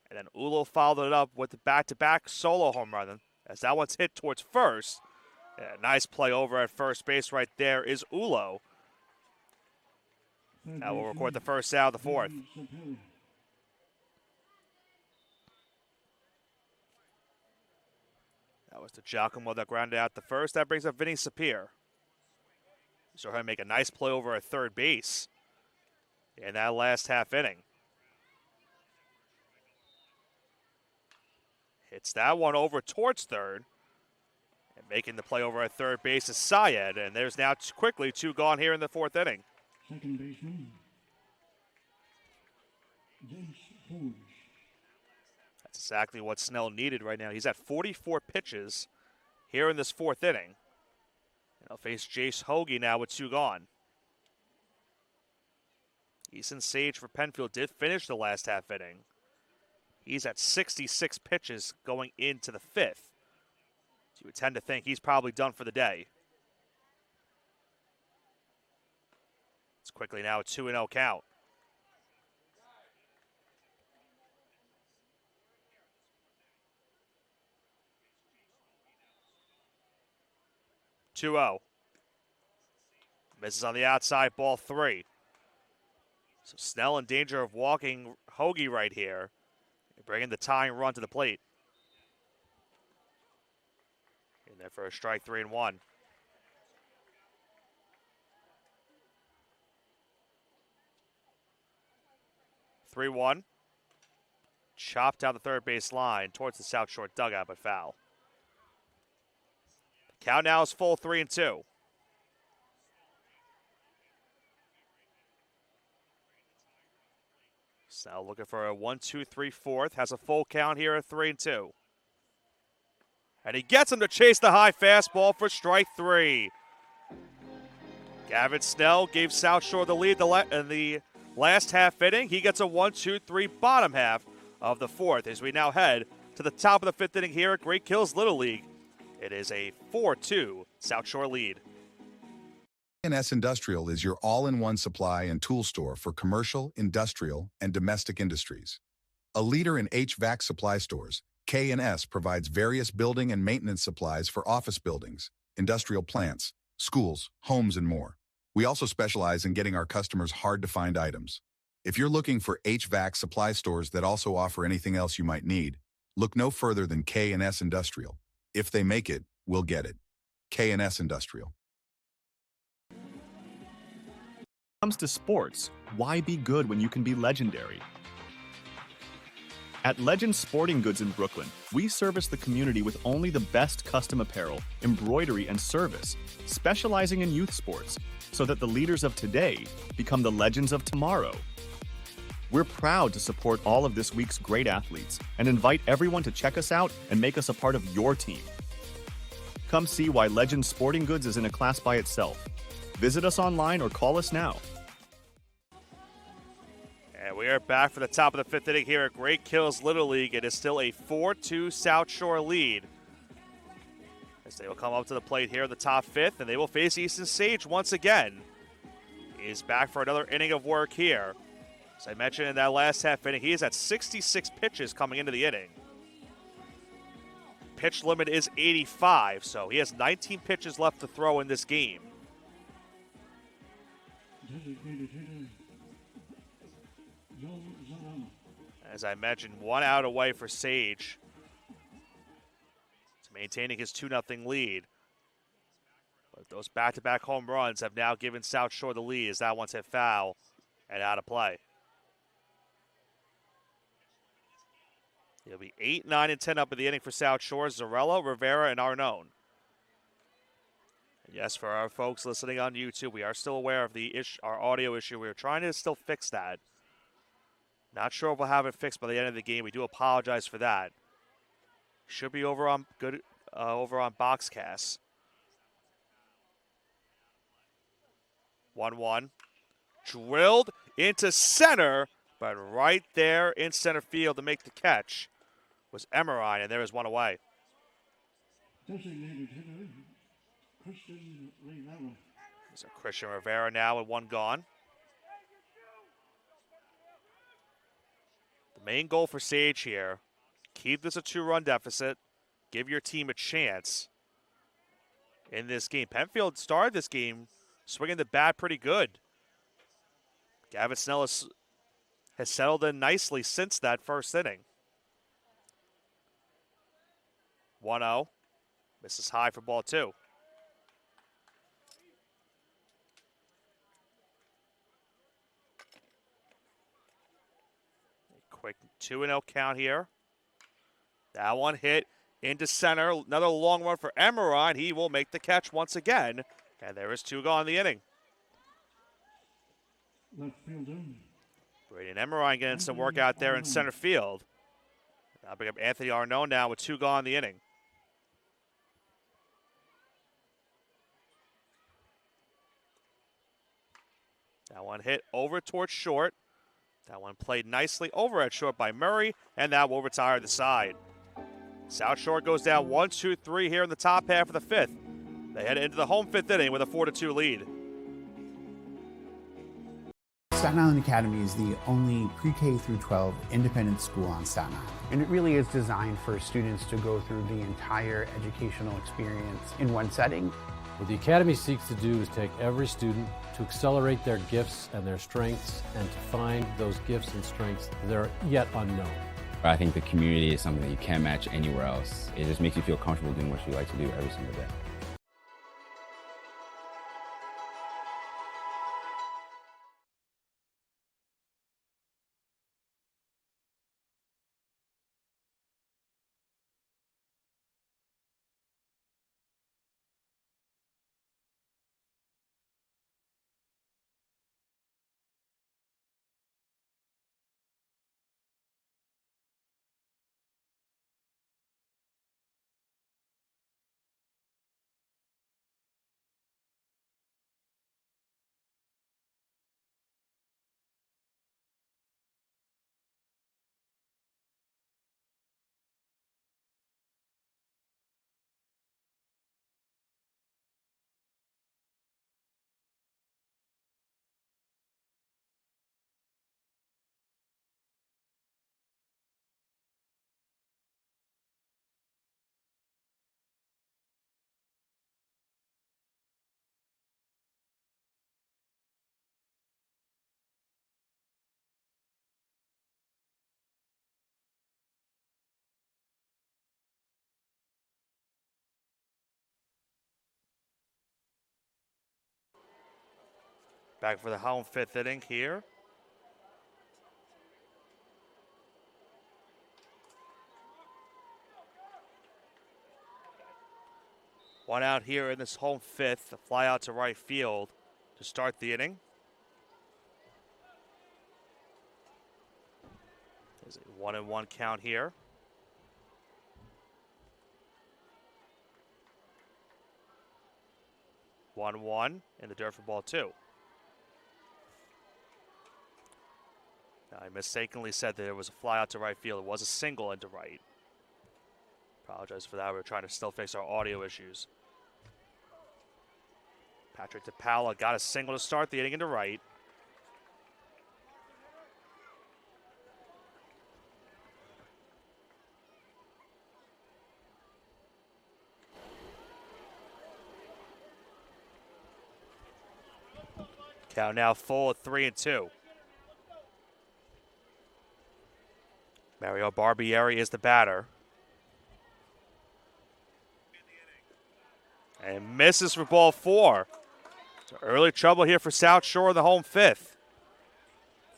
S1: And then Ulo followed it up with the back-to-back solo home run as that one's hit towards first. Yeah, nice play over at first base right there is Ulo. Now we'll record the first out of the fourth. That was the Giacomo that grounded out the first. That brings up Vinny Sapir. So he'll make a nice play over at third base in that last half inning. Hits that one over towards third. And making the play over at third base is Syed. And there's now quickly 2 gone here in the fourth inning.
S12: Second baseman, James Forge.
S1: That's exactly what Snell needed right now. He's at 44 pitches here in this fourth inning. And he'll face Jace Hoagie now with 2 gone. Eason Sage for Penfield did finish the last half inning. He's at 66 pitches going into the fifth. So you would tend to think he's probably done for the day. It's quickly now a 2-0 count. Misses on the outside, ball 3. So Snell in danger of walking Hoagie right here. Bringing the tying run to the plate. In there for a strike, 3-1. Chopped down the third base line towards the South Shore dugout, but foul. Count now is full, 3-2. Snell looking for a 1-2-3-4. Has a full count here at 3-2. And he gets him to chase the high fastball for strike 3. Gavin Snell gave South Shore the lead in the last half inning. He gets a 1-2-3 bottom half of the fourth as we now head to the top of the fifth inning here at Great Kills Little League. It is a 4-2 South Shore lead.
S4: NYS Industrial is your all-in-one supply and tool store for commercial, industrial, and domestic industries. A leader in HVAC supply stores, K&S provides various building and maintenance supplies for office buildings, industrial plants, schools, homes, and more. We also specialize in getting our customers hard-to-find items. If you're looking for HVAC supply stores that also offer anything else you might need, look no further than K&S Industrial. If they make it, we'll get it. K&S Industrial.
S7: When it comes to sports, why be good when you can be legendary? At Legend Sporting Goods in Brooklyn, we service the community with only the best custom apparel, embroidery, and service, specializing in youth sports, so that the leaders of today become the legends of tomorrow. We're proud to support all of this week's great athletes and invite everyone to check us out and make us a part of your team. Come see why Legend Sporting Goods is in a class by itself. Visit us online or call us now.
S1: And we are back for the top of the fifth inning here at Great Kills Little League. It is still a 4-2 Southshore lead. As they will come up to the plate here in the top fifth, and they will face Easton Sage once again. He is back for another inning of work here. As I mentioned in that last half inning, he is at 66 pitches coming into the inning. Pitch limit is 85, so he has 19 pitches left to throw in this game.
S12: Designated hitter, Joe Zarama.
S1: As I mentioned, 1 out away for Sage. It's maintaining his 2-0 lead. But those back-to-back home runs have now given South Shore the lead as that one's hit foul and out of play. It'll be 8, 9, and 10 up in the inning for South Shore. Zarella, Rivera, and Arnone. And yes, for our folks listening on YouTube, we are still aware of the our audio issue. We're trying to still fix that. Not sure if we'll have it fixed by the end of the game. We do apologize for that. Should be over on over on Boxcast. 1-1. Drilled into center, but right there in center field to make the catch was Emerine, and there is one away.
S12: Designated hitter, Christian Rivera.
S1: So Christian Rivera now with one gone. The main goal for Sage here, keep this a 2-run deficit, give your team a chance in this game. Penfield started this game swinging the bat pretty good. Gavin Snell has settled in nicely since that first inning. 1-0. Misses high for ball 2. A quick 2-0 count here. That one hit into center. Another long run for Emerine. He will make the catch once again. And there is 2 gone in the inning.
S12: Left fielder,
S1: Braden Emerine getting some work out there in center field. I'll bring up Anthony Arnone now with 2 gone in the inning. That one hit over towards short. That one played nicely over at short by Murray, and that will retire the side. South Shore goes down 1-2-3 here in the top half of the fifth. They head into the home fifth inning with a 4-2 lead.
S8: Staten Island Academy is the only pre-K through 12 independent school on Staten Island.
S9: And it really is designed for students to go through the entire educational experience in one setting.
S10: What the Academy seeks to do is take every student to accelerate their gifts and their strengths and to find those gifts and strengths that are yet unknown.
S11: I think the community is something that you can't match anywhere else. It just makes you feel comfortable doing what you like to do every single day.
S1: Back for the home 5th inning here. One out here in this home 5th. A fly out to right field to start the inning. There's a 1-1 count here. One in the dirt for ball 2. Now, I mistakenly said that there was a fly out to right field. It was a single into right. Apologize for that. We're trying to still fix our audio issues. Patrick DePaula got a single to start the inning into right. Count now full at 3-2. Mario Barbieri is the batter. And misses for ball 4. So early trouble here for Southshore in the home 5th.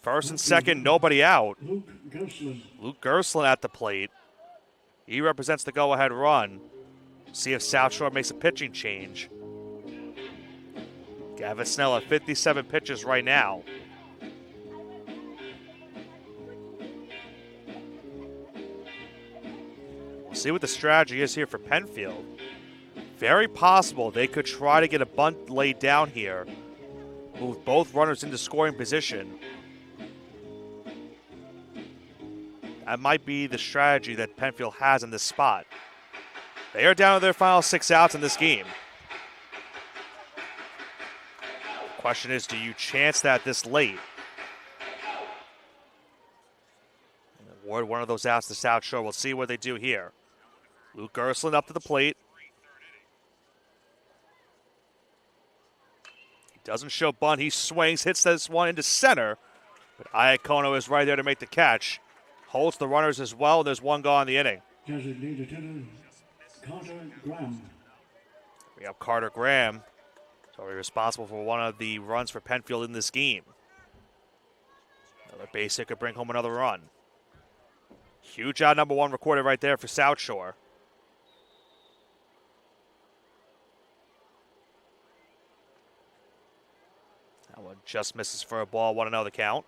S1: First and second, nobody out. Luke Gerstlin at the plate. He represents the go-ahead run. See if Southshore makes a pitching change. Gavin Snell at 57 pitches right now. We'll see what the strategy is here for Penfield. Very possible they could try to get a bunt laid down here. Move both runners into scoring position. That might be the strategy that Penfield has in this spot. They are down to their final 6 outs in this game. Question is, do you chance that this late? Award one of those outs to Southshore. We'll see what they do here. Luke Gerstlin up to the plate. He doesn't show bunt. He swings, hits this one into center. But Iacono is right there to make the catch. Holds the runners as well. There's one gone in the inning.
S12: Designated hitter, Carter Graham.
S1: We have Carter Graham. So he's responsible for one of the runs for Penfield in this game. Another base hit could bring home another run. Huge out number 1 recorded right there for Southshore. That one just misses for a ball, 1-0 the count.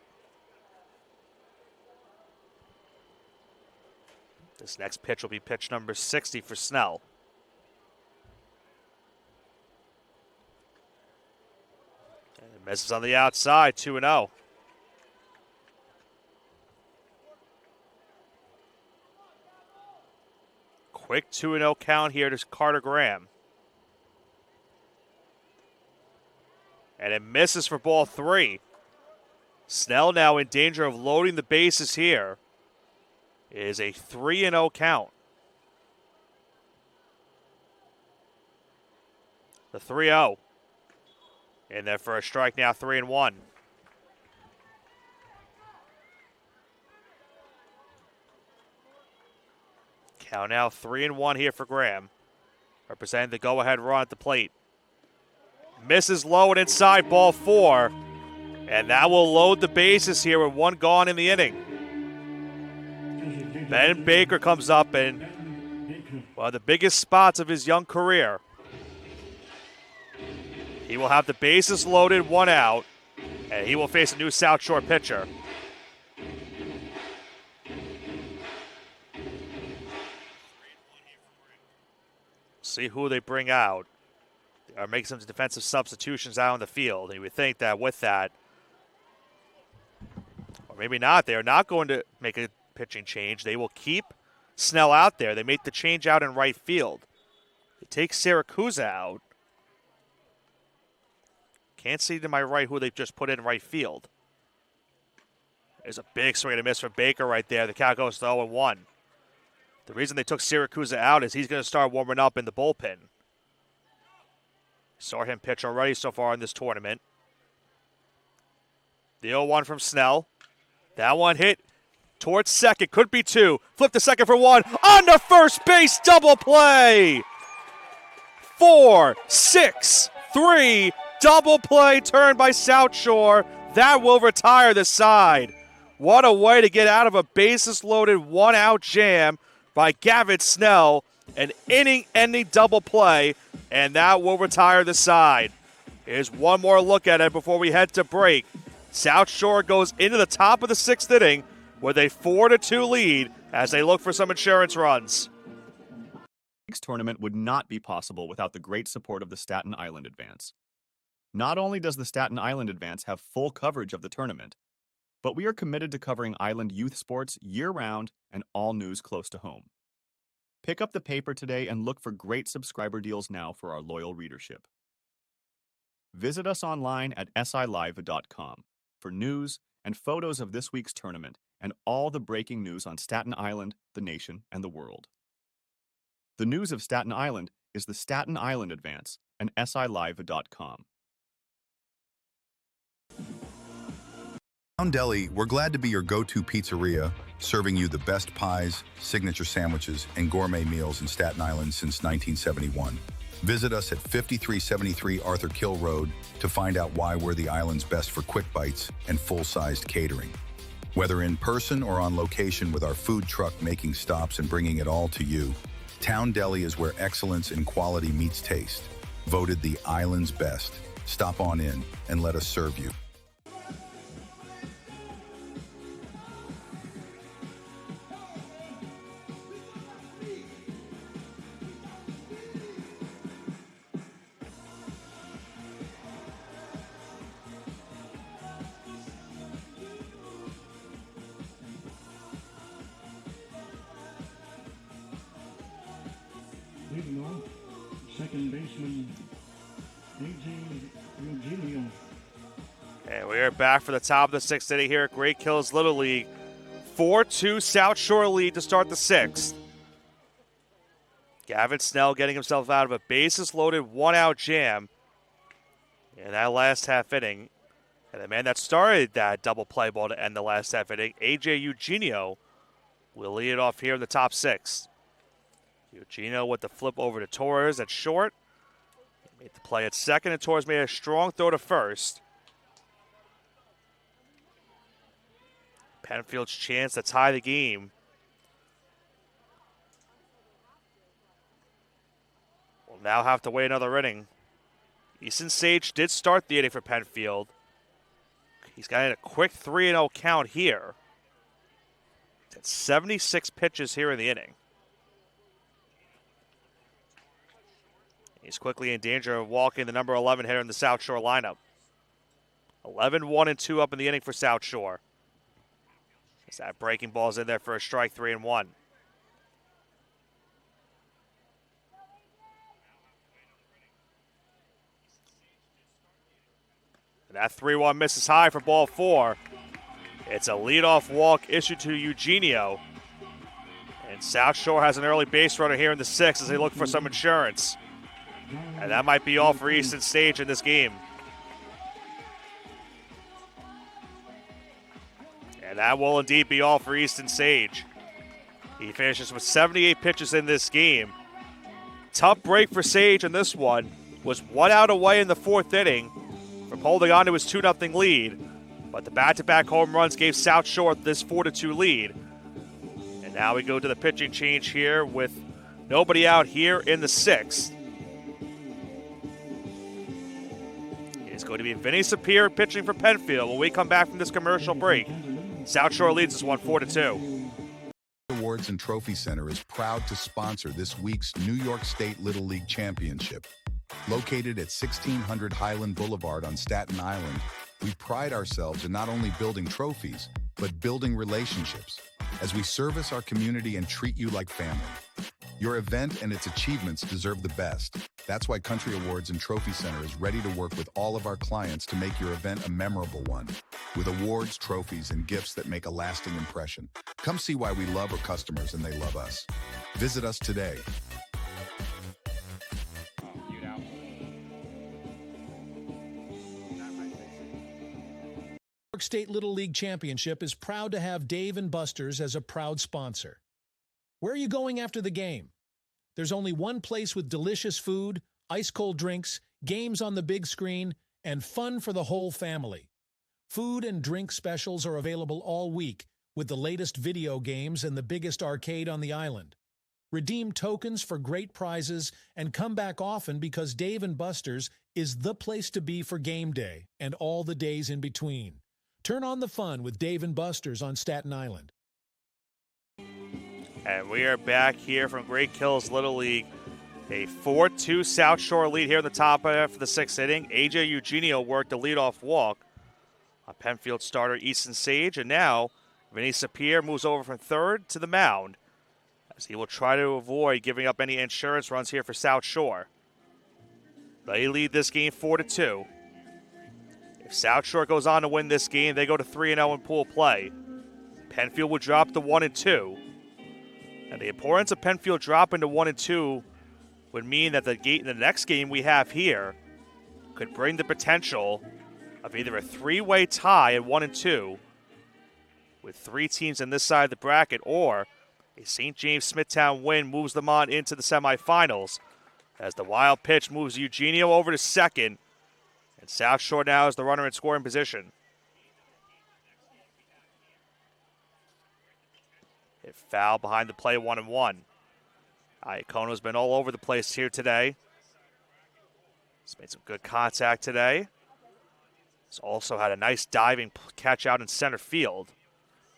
S1: This next pitch will be pitch number 60 for Snell. And it misses on the outside, 2-0. Quick 2-0 count here to Carter Graham. And it misses for ball 3. Snell now in danger of loading the bases here. It is a 3-0 count. The 3-0. In there for a strike now, 3-1. Count now 3-1 here for Graham. Representing the go-ahead run at the plate. Misses low and inside, ball 4. And that will load the bases here with one gone in the inning. Ben Baker comes up in one of the biggest spots of his young career. He will have the bases loaded, 1 out, and he will face a new Southshore pitcher. See who they bring out. They are making some defensive substitutions out on the field. And you would think that with that, or maybe not, they are not going to make a pitching change. They will keep Snell out there. They make the change out in right field. They take Siracusa out. Can't see to my right who they've just put in right field. There's a big swing and a miss from Baker right there. The count goes to 0-1. The reason they took Siracusa out is he's going to start warming up in the bullpen. Saw him pitch already so far in this tournament. The 0-1 from Snell. That one hit towards second. Could be 2. Flip to second for 1. On to first base. Double play. 4, 6, 3. double play turned by Southshore. That will retire the side. What a way to get out of a bases-loaded one-out jam by Gavin Snell. An inning-ending double play, and that will retire the side. Here's one more look at it before we head to break. Southshore goes into the top of the 6th inning with a 4-2 lead as they look for some insurance runs.
S7: This tournament would not be possible without the great support of the Staten Island Advance. Not only does the Staten Island Advance have full coverage of the tournament, but we are committed to covering island youth sports year-round and all news close to home. Pick up the paper today and look for great subscriber deals now for our loyal readership. Visit us online at silive.com for news and photos of this week's tournament and all the breaking news on Staten Island, the nation, and the world. The news of Staten Island is the Staten Island Advance and silive.com.
S4: Town Deli, we're glad to be your go-to pizzeria, serving you the best pies, signature sandwiches, and gourmet meals in Staten Island since 1971. Visit us at 5373 Arthur Kill Road to find out why we're the island's best for quick bites and full-sized catering. Whether in person or on location with our food truck making stops and bringing it all to you, Town Deli is where excellence in quality meets taste. Voted the island's best. Stop on in and let us serve you.
S12: Leading off, second baseman, A.J. Eugenio.
S1: And we are back for the top of the 6th inning here at Great Kills Little League. 4-2 Southshore lead to start the 6th. Gavin Snell getting himself out of a bases-loaded one-out jam in that last half inning. And the man that started that double play ball to end the last half inning, A.J. Eugenio, will lead it off here in the top 6. Eugenio with the flip over to Torres at short. He made the play at second, and Torres made a strong throw to first. Penfield's chance to tie the game. We'll now have to wait another inning. Easton Sage did start the inning for Penfield. He's got a quick 3-0 count here. He's had 76 pitches here in the inning. He's quickly in danger of walking the number 11 hitter in the Southshore lineup. 11-1-2 up in the inning for Southshore. As that breaking ball's in there for a strike, 3-1. And that 3-1 misses high for ball 4. It's a leadoff walk issued to Eugenio. And Southshore has an early base runner here in the 6th as they look for some insurance. And that might be all for Easton Sage in this game. And that will indeed be all for Easton Sage. He finishes with 78 pitches in this game. Tough break for Sage in this one. Was 1 out away in the 4th inning from holding on to his 2-0 lead. But the back-to-back home runs gave Southshore this 4-2 lead. And now we go to the pitching change here with nobody out here in the 6th. It's going to be Vinny Sapir pitching for Penfield when we come back from this commercial break. Southshore leads this one 4-2.
S4: Awards and Trophy Center is proud to sponsor this week's New York State Little League Championship. Located at 1600 Highland Boulevard on Staten Island, we pride ourselves in not only building trophies, but building relationships as we service our community and treat you like family. Your event and its achievements deserve the best. That's why Country Awards and Trophy Center is ready to work with all of our clients to make your event a memorable one, with awards, trophies, and gifts that make a lasting impression. Come see why we love our customers and they love us. Visit us today.
S5: New York State Little League Championship is proud to have Dave & Buster's as a proud sponsor. Where are you going after the game? There's only one place with delicious food, ice-cold drinks, games on the big screen, and fun for the whole family. Food and drink specials are available all week with the latest video games and the biggest arcade on the island. Redeem tokens for great prizes and come back often because Dave & Buster's is the place to be for game day and all the days in between. Turn on the fun with Dave & Buster's on Staten Island.
S1: And we are back here from Great Kills Little League. A 4-2 Southshore lead here in the top half of the sixth inning. A.J. Eugenio worked the leadoff walk on Penfield starter Easton Sage. And now Vinny Sapir moves over from third to the mound, as he will try to avoid giving up any insurance runs here for Southshore. They lead this game 4-2. If Southshore goes on to win this game, they go to 3-0 in pool play. Penfield will drop to 1-2. And the importance of Penfield dropping to 1-2 would mean that the next game we have here could bring the potential of either a three-way tie at 1-2 with three teams on this side of the bracket, or a St. James Smithtown win moves them on into the semifinals, as the wild pitch moves Eugenio over to second, and Southshore now is the runner in scoring position. Hit foul behind the play, 1-1. Iacono's been all over the place here today. He's made some good contact today. He's also had a nice diving catch out in center field.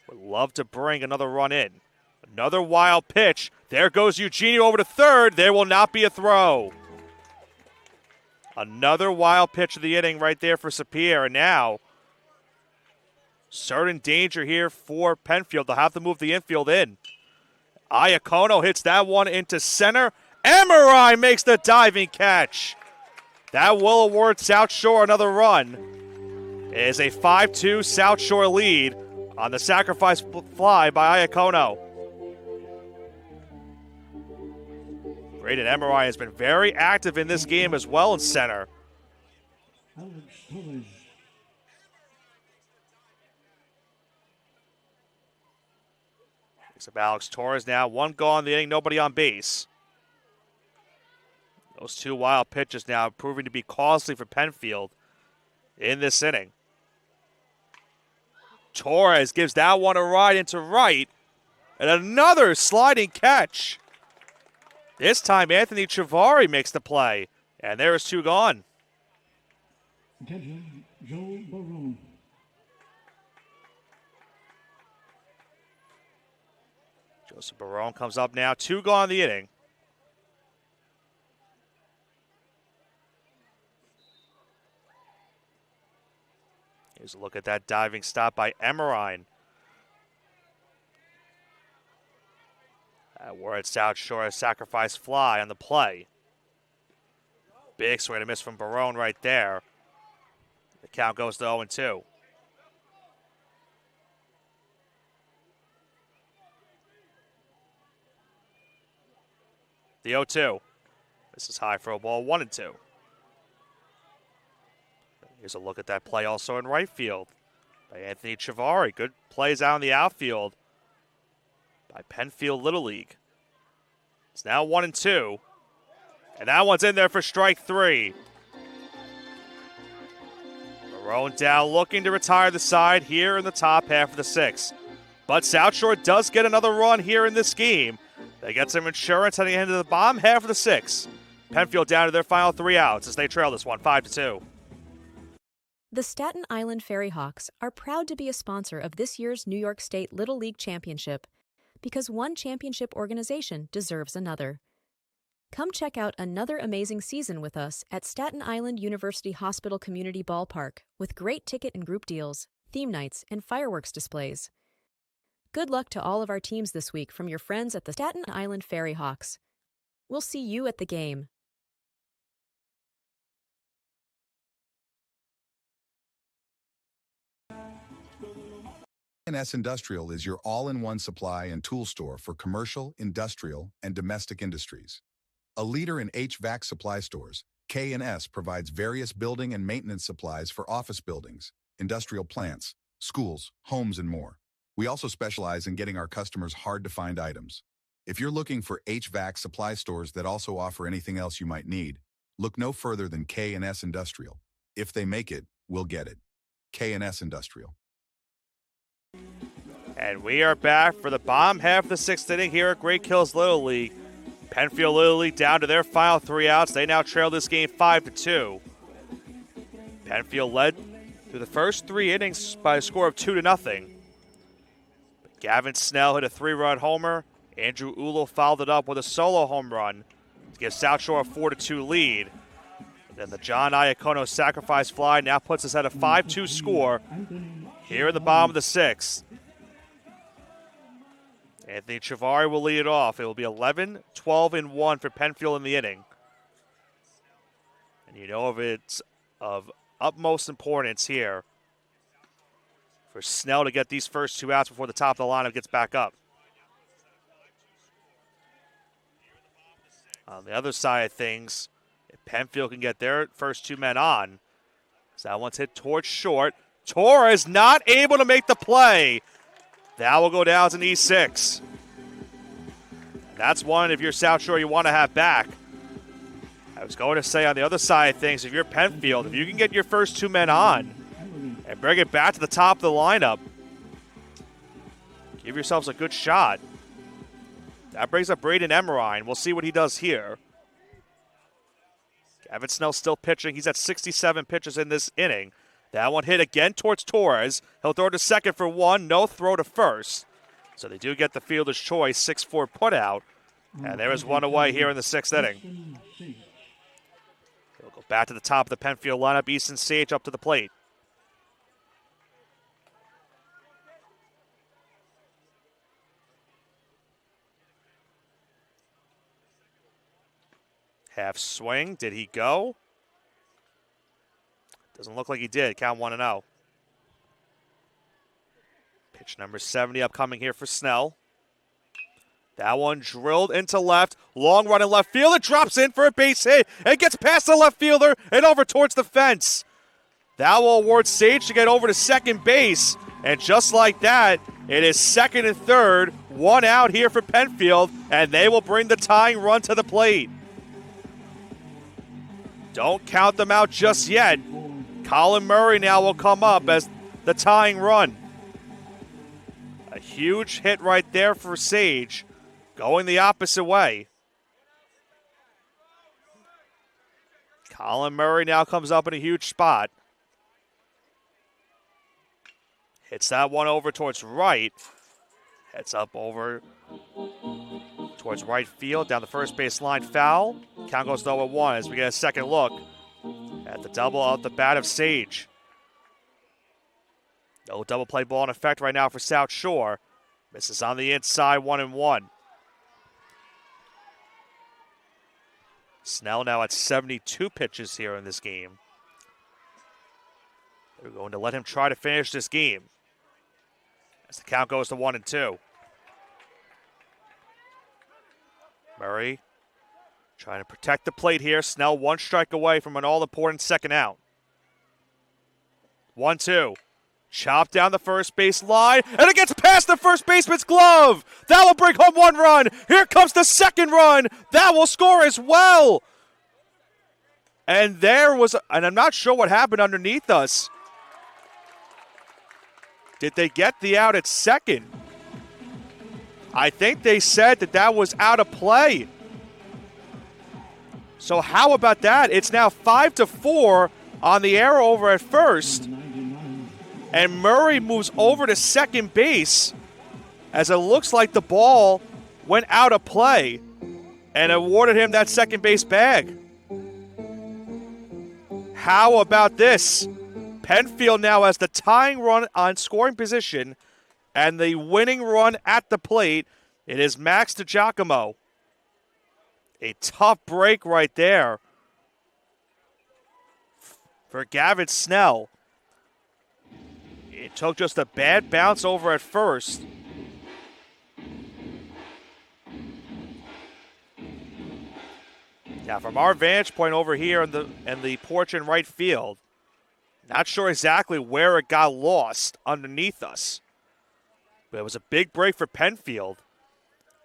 S1: Would love to bring another run in. Another wild pitch. There goes Eugenio over to third. There will not be a throw. Another wild pitch of the inning right there for Sapir. And now, certain danger here for Penfield. They'll have to move the infield in. Iacono hits that one into center. Emery makes the diving catch. That will award Southshore another run. It is a 5-2 Southshore lead on the sacrifice fly by Iacono. Braden Emery has been very active in this game as well in center.
S12: Alex Torres.
S1: Picks up Alex Torres now. One gone in the inning, nobody on base. Those two wild pitches now proving to be costly for Penfield in this inning. Torres gives that one a ride into right. And another sliding catch. This time Anthony Chivari makes the play. And there is two gone.
S12: Attention, Joe Barone.
S1: Joseph Barone comes up now. Two gone in the inning. Here's a look at that diving stop by Emery. We're at Southshore, a sacrifice fly on the play. Big swing and a miss from Barone right there. The count goes to 0-2. The 0-2. This is high for a ball, 1-2. Here's a look at that play also in right field by Anthony Chivari. Good plays out in the outfield by Penfield Little League. It's now 1-2. And that one's in there for strike three. Barone down looking to retire the side here in the top half of the sixth. But Southshore does get another run here in this game. They get some insurance heading into the bottom half of the sixth. Penfield down to their final 3 outs as they trail this one 5-2.
S6: The Staten Island Ferry Hawks are proud to be a sponsor of this year's New York State Little League Championship because one championship organization deserves another. Come check out another amazing season with us at Staten Island University Hospital Community Ballpark with great ticket and group deals, theme nights, and fireworks displays. Good luck to all of our teams this week from your friends at the Staten Island Ferry Hawks. We'll see you at the game.
S4: NYS Industrial is your all-in-one supply and tool store for commercial, industrial, and domestic industries. A leader in HVAC supply stores, K&S provides various building and maintenance supplies for office buildings, industrial plants, schools, homes, and more. We also specialize in getting our customers hard-to-find items. If you're looking for HVAC supply stores that also offer anything else you might need, look no further than K&S Industrial. If they make it, we'll get it. K&S Industrial.
S1: And we are back for the bottom half of the sixth inning here at Great Kills Little League. Penfield Little League down to their final 3 outs. They now trail this game 5-2. Penfield led through the first 3 innings by a score of 2-0. Gavin Snell hit a 3-run homer. Andrew Ulo followed it up with a solo home run to give Southshore a 4-2 lead. And then the John Iacono sacrifice fly now puts us at a 5-2 score here in the bottom of the sixth. Anthony Chavari will lead it off. It will be 11-12-1 for Penfield in the inning. And you know if it's of utmost importance here for Snell to get these first 2 outs before the top of the lineup gets back up. On the other side of things, if Penfield can get their first 2 men on, so that one's hit towards short. Torres not able to make the play. That will go down as an E6. That's one, if you're Southshore, you want to have back. I was going to say on the other side of things, if you're Penfield, if you can get your first 2 men on and bring it back to the top of the lineup, give yourselves a good shot. That brings up Braden Emerine. We'll see what he does here. Gavin Snell still pitching. He's at 67 pitches in this inning. That one hit again towards Torres. He'll throw to second for 1. No throw to first. So they do get the fielder's choice. 6-4 put out. And there is one away here in the 6th inning. He'll go back to the top of the Penfield lineup. Easton Sage up to the plate. Half swing. Did he go? Doesn't look like he did. Count 1-0. Pitch number 70 upcoming here for Snell. That one drilled into left. Long run in left field. It drops in for a base hit. It gets past the left fielder and over towards the fence. That will award Sage to get over to second base. And just like that, it is second and third. 1 out here for Penfield. And they will bring the tying run to the plate. Don't count them out just yet. Colin Murray now will come up as the tying run. A huge hit right there for Sage, going the opposite way. Colin Murray now comes up in a huge spot. Hits that one over towards right. Heads up over towards right field, down the first base line, foul. Count goes 0-1 as we get a second look at the double out the bat of Sage. No double play ball in effect right now for Southshore. Misses on the inside, 1-1. Snell now at 72 pitches here in this game. They're going to let him try to finish this game as the count goes to 1-2. Murray trying to protect the plate here. Snell 1 strike away from an all-important second out. 1-2. Chopped down the first base line, and it gets past the first baseman's glove. That will bring home 1 run. Here comes the second run. That will score as well. And and I'm not sure what happened underneath us. Did they get the out at second? I think they said that was out of play. So how about that? It's now 5-4 on the arrow over at first. And Murray moves over to second base as it looks like the ball went out of play and awarded him that second base bag. How about this? Penfield now has the tying run on scoring position and the winning run at the plate. It is Max DiGiacomo. A tough break right there for Gavin Snell. It took just a bad bounce over at first. Now, from our vantage point over here in the porch in right field, not sure exactly where it got lost underneath us. But it was a big break for Penfield.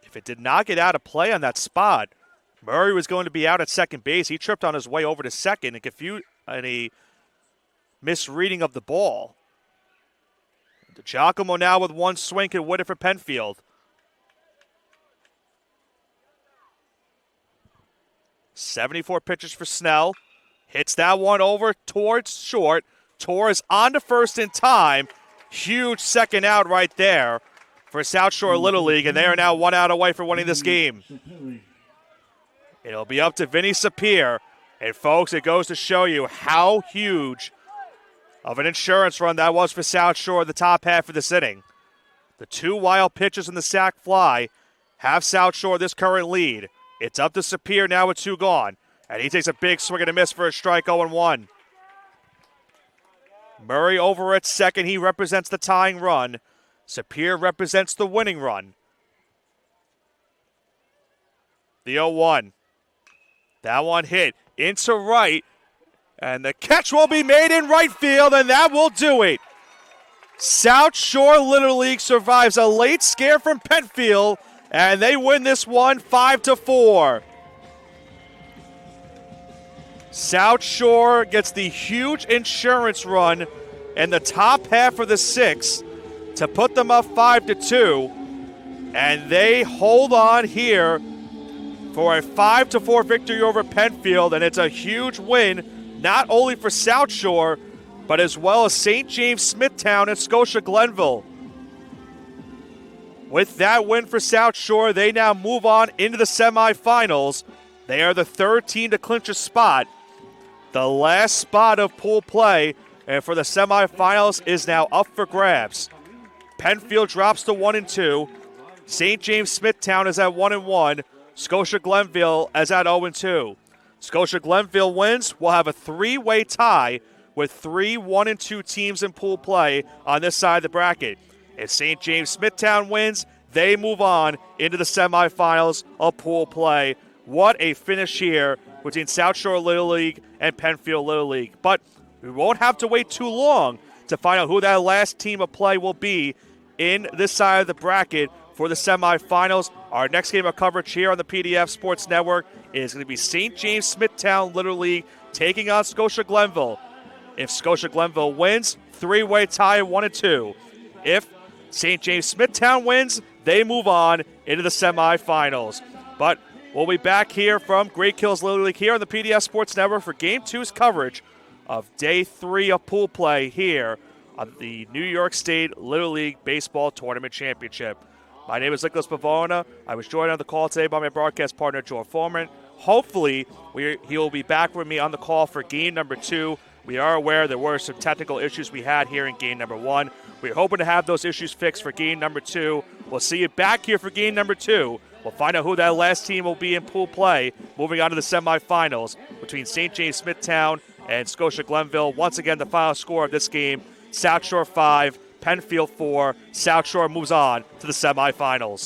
S1: If it did not get out of play on that spot, Murray was going to be out at second base. He tripped on his way over to second and he misreading of the ball. DiGiacomo now with one swing can win it for Penfield. 74 pitches for Snell. Hits that one over towards short. Torres on to first in time. Huge second out right there for Southshore Little League, and they are now 1 out away from winning this game. It'll be up to Vinny Sapir. And, folks, it goes to show you how huge of an insurance run that was for Southshore the top half of this inning. The 2 wild pitches and the sac fly have Southshore this current lead. It's up to Sapir now with 2 gone. And he takes a big swing and a miss for a strike 0-1. Murray over at second. He represents the tying run. Sapir represents the winning run. The 0-1. That one hit into right. And the catch will be made in right field, and that will do it. Southshore Little League survives a late scare from Penfield, and they win this one 5-4. Southshore gets the huge insurance run in the top half of the 6th to put them up 5-2, and they hold on here for a 5-4 victory over Penfield, and it's a huge win not only for Southshore, but as well as St. James Smithtown and Scotia Glenville. With that win for Southshore, they now move on into the semifinals. They are the 3rd team to clinch a spot. The last spot of pool play and for the semifinals is now up for grabs. Penfield drops to 1-2. St. James Smithtown is at 1-1. Scotia Glenville is at 0-2. Scotia Glenville wins. We'll have a 3-way tie with 3 1-2 teams in pool play on this side of the bracket. If St. James Smithtown wins, they move on into the semifinals of pool play. What a finish here between Southshore Little League and Penfield Little League. But we won't have to wait too long to find out who that last team of play will be in this side of the bracket for the semifinals. Our next game of coverage here on the PDF Sports Network is going to be St. James Smithtown Little League taking on Scotia Glenville. If Scotia Glenville wins, 3-way tie 1-2. If St. James Smithtown wins, they move on into the semifinals. But we'll be back here from Great Kills Little League here on the PDF Sports Network for Game 2's coverage of Day 3 of pool play here on the New York State Little League Baseball Tournament Championship. My name is Nicholas Pavona. I was joined on the call today by my broadcast partner, Joe Foreman. Hopefully, he will be back with me on the call for Game number 2. We are aware there were some technical issues we had here in Game number 1. We're hoping to have those issues fixed for Game number 2. We'll see you back here for Game number 2. We'll find out who that last team will be in pool play, moving on to the semifinals between St. James Smithtown and Scotia Glenville. Once again, the final score of this game, Southshore 5, Penfield 4. Southshore moves on to the semifinals.